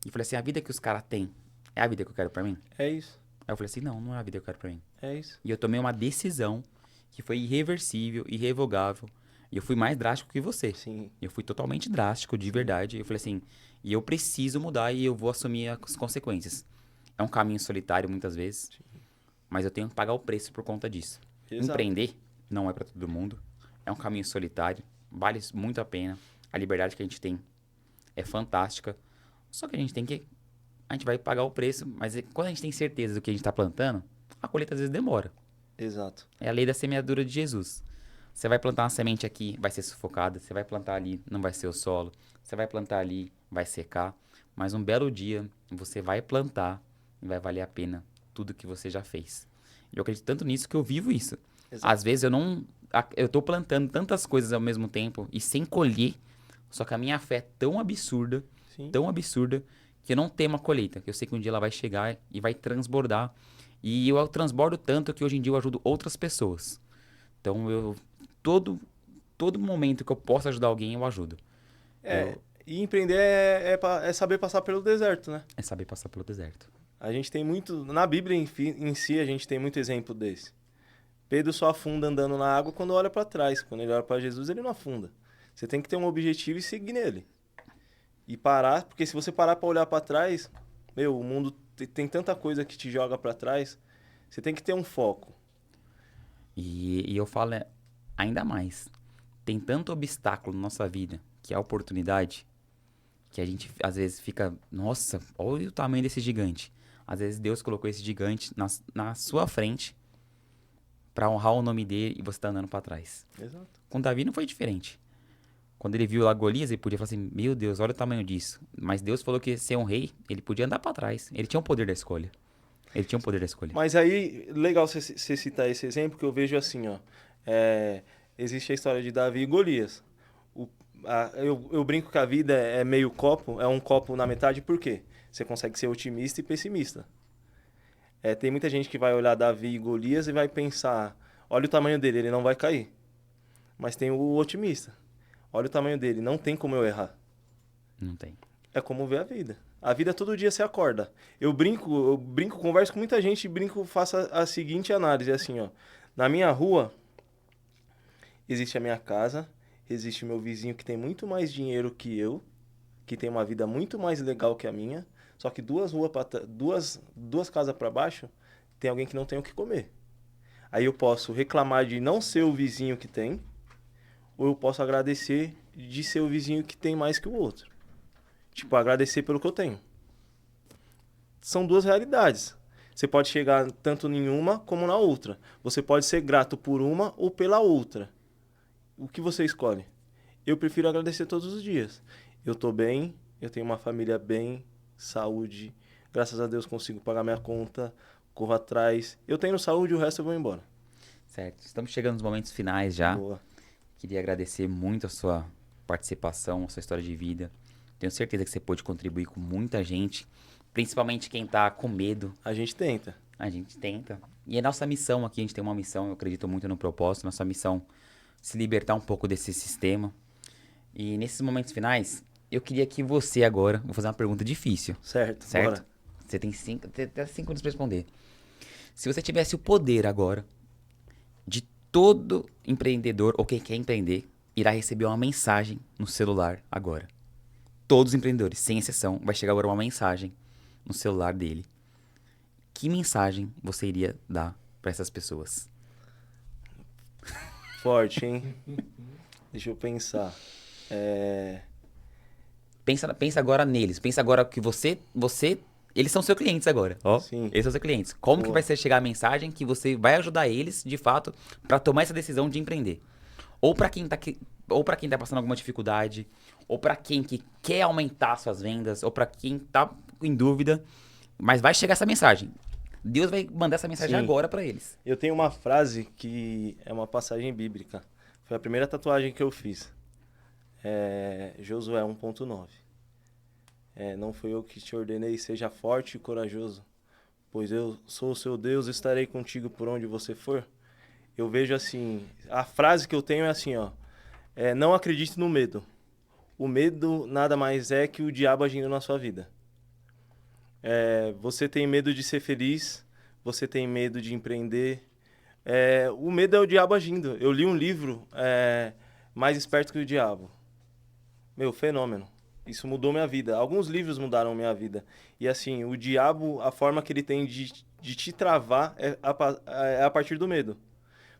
e falei assim, a vida que os caras têm é a vida que eu quero pra mim? É isso. Aí eu falei assim, não é a vida que eu quero pra mim. É isso. E eu tomei uma decisão que foi irreversível, irrevogável. E eu fui mais drástico que você. Sim. Eu fui totalmente drástico, de verdade. Eu falei assim, e eu preciso mudar e eu vou assumir as consequências. É um caminho solitário muitas vezes, mas eu tenho que pagar o preço por conta disso. Exato. Empreender não é pra todo mundo. É um caminho solitário, vale muito a pena. A liberdade que a gente tem é fantástica. Só que a gente vai pagar o preço, mas quando a gente tem certeza do que a gente tá plantando, a colheita às vezes demora. Exato. É a lei da semeadura de Jesus. Você vai plantar uma semente aqui, vai ser sufocada. Você vai plantar ali, não vai ser o solo. Você vai plantar ali, vai secar. Mas um belo dia, você vai plantar e vai valer a pena tudo que você já fez. Eu acredito tanto nisso que eu vivo isso. Exato. Às vezes eu tô plantando tantas coisas ao mesmo tempo e sem colher. Só que a minha fé é tão absurda, Sim. que eu não temo a colheita. Que eu sei que um dia ela vai chegar e vai transbordar. E eu transbordo tanto que hoje em dia eu ajudo outras pessoas. Então, todo momento que eu possa ajudar alguém, eu ajudo. E empreender é saber passar pelo deserto, né? É saber passar pelo deserto. A gente tem muito... Na Bíblia em si, a gente tem muito exemplo desse. Pedro só afunda andando na água quando olha para trás. Quando ele olha para Jesus, ele não afunda. Você tem que ter um objetivo e seguir nele. E parar, porque se você parar para olhar para trás, o mundo tem tanta coisa que te joga para trás. Você tem que ter um foco. E eu falo ainda mais. Tem tanto obstáculo na nossa vida, que é a oportunidade, que a gente às vezes fica, nossa, olha o tamanho desse gigante. Às vezes Deus colocou esse gigante na sua frente para honrar o nome dele e você tá andando para trás. Exato. Com Davi não foi diferente. Quando ele viu lá Golias, ele podia falar assim, meu Deus, olha o tamanho disso. Mas Deus falou que ser um rei, ele podia andar para trás. Ele tinha o poder da escolha. Ele tinha o poder da escolha. Mas aí, legal você citar esse exemplo, que eu vejo assim, ó. Existe a história de Davi e Golias. Eu brinco que a vida é meio copo, é um copo na metade, por quê? Você consegue ser otimista e pessimista. Tem muita gente que vai olhar Davi e Golias e vai pensar, olha o tamanho dele, ele não vai cair. Mas tem o otimista. Olha o tamanho dele, não tem como eu errar. Não tem. É como ver a vida. A vida todo dia você acorda. Eu brinco, converso com muita gente e faço a seguinte análise, assim, ó. Na minha rua, existe a minha casa, existe o meu vizinho que tem muito mais dinheiro que eu, que tem uma vida muito mais legal que a minha, só que duas casas para baixo, tem alguém que não tem o que comer. Aí eu posso reclamar de não ser o vizinho que tem, ou eu posso agradecer de ser o vizinho que tem mais que o outro. Tipo, agradecer pelo que eu tenho. São duas realidades. Você pode chegar tanto em uma como na outra. Você pode ser grato por uma ou pela outra. O que você escolhe? Eu prefiro agradecer todos os dias. Eu tô bem, eu tenho uma família bem, saúde. Graças a Deus consigo pagar minha conta, corro atrás. Eu tenho saúde, o resto eu vou embora. Certo. Estamos chegando nos momentos finais já. Boa. Queria agradecer muito a sua participação, a sua história de vida. Tenho certeza que você pôde contribuir com muita gente, principalmente quem tá com medo. A gente tenta. A gente tenta. E a nossa missão aqui, a gente tem uma missão, eu acredito muito no propósito, nossa missão é se libertar um pouco desse sistema. E nesses momentos finais, eu queria que você agora, vou fazer uma pergunta difícil. Certo? Bora. Você tem até 5 minutos para responder. Se você tivesse o poder agora de todo empreendedor ou quem quer empreender, irá receber uma mensagem no celular agora. Todos os empreendedores, sem exceção, vai chegar agora uma mensagem no celular dele. Que mensagem você iria dar para essas pessoas? Forte, hein? Deixa eu pensar. Pensa agora neles. Pensa agora que você... Eles são seus clientes agora. Ó, Sim. eles são seus clientes. Como Boa. que vai ser chegar a mensagem que você vai ajudar eles, de fato, para tomar essa decisão de empreender? Ou para quem tá passando alguma dificuldade, ou para quem que quer aumentar suas vendas, ou para quem tá em dúvida, mas vai chegar essa mensagem. Deus vai mandar essa mensagem Sim. agora para eles. Eu tenho uma frase que é uma passagem bíblica. Foi a primeira tatuagem que eu fiz. Josué 1.9. Não fui eu que te ordenei, seja forte e corajoso, pois eu sou o seu Deus, estarei contigo por onde você for. Eu vejo assim, a frase que eu tenho é assim, ó. Não acredite no medo. O medo nada mais é que o diabo agindo na sua vida. Você tem medo de ser feliz, você tem medo de empreender. O medo é o diabo agindo. Eu li um livro, Mais Esperto que o Diabo. Meu, fenômeno. Isso mudou minha vida. Alguns livros mudaram minha vida. E assim, o diabo, a forma que ele tem de te travar é a partir do medo.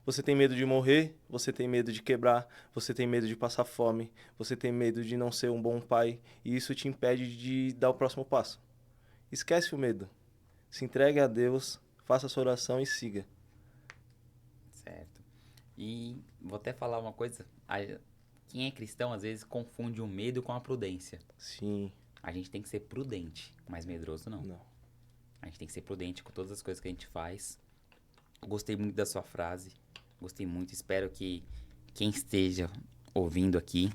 Você tem medo de morrer, você tem medo de quebrar, você tem medo de passar fome, você tem medo de não ser um bom pai, e isso te impede de dar o próximo passo. Esquece o medo. Se entregue a Deus, faça a sua oração e siga. Certo. E vou até falar uma coisa. Quem é cristão, às vezes, confunde o medo com a prudência. Sim. A gente tem que ser prudente, mas medroso não. Não. A gente tem que ser prudente com todas as coisas que a gente faz. Gostei muito da sua frase. Gostei muito. Espero que quem esteja ouvindo aqui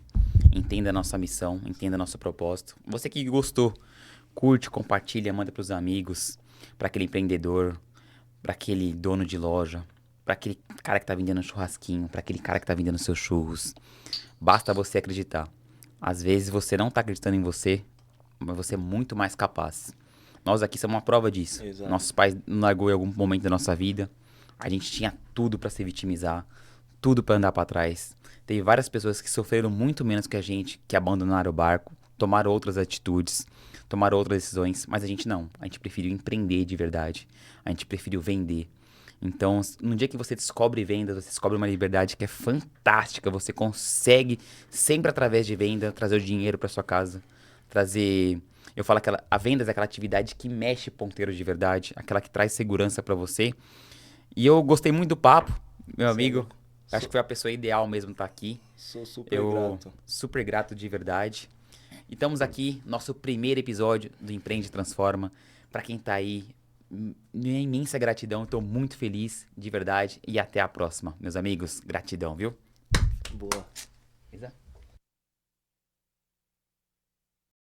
entenda a nossa missão, entenda nosso propósito. Você que gostou, curte, compartilha, manda para os amigos, para aquele empreendedor, para aquele dono de loja, para aquele cara que tá vendendo churrasquinho, para aquele cara que tá vendendo seus churros. Basta você acreditar. Às vezes você não tá acreditando em você, mas você é muito mais capaz. Nós aqui somos uma prova disso. Exato. Nossos pais nos largou em algum momento da nossa vida. A gente tinha tudo pra se vitimizar, tudo pra andar pra trás. Teve várias pessoas que sofreram muito menos que a gente, que abandonaram o barco, tomaram outras atitudes, tomaram outras decisões, mas a gente não. A gente preferiu empreender de verdade. A gente preferiu vender. Então, no dia que você descobre vendas, você descobre uma liberdade que é fantástica. Você consegue, sempre através de venda, trazer o dinheiro pra sua casa. Trazer... Eu falo que a vendas é aquela atividade que mexe ponteiro de verdade. Aquela que traz segurança pra você. E eu gostei muito do papo, meu amigo. Acho que foi a pessoa ideal mesmo estar aqui. Sou super grato. Super grato de verdade. E estamos aqui, nosso primeiro episódio do Empreende e Transforma. Pra quem tá aí minha imensa gratidão. Estou muito feliz, de verdade. E até a próxima, meus amigos. Gratidão, viu? Boa. Beleza?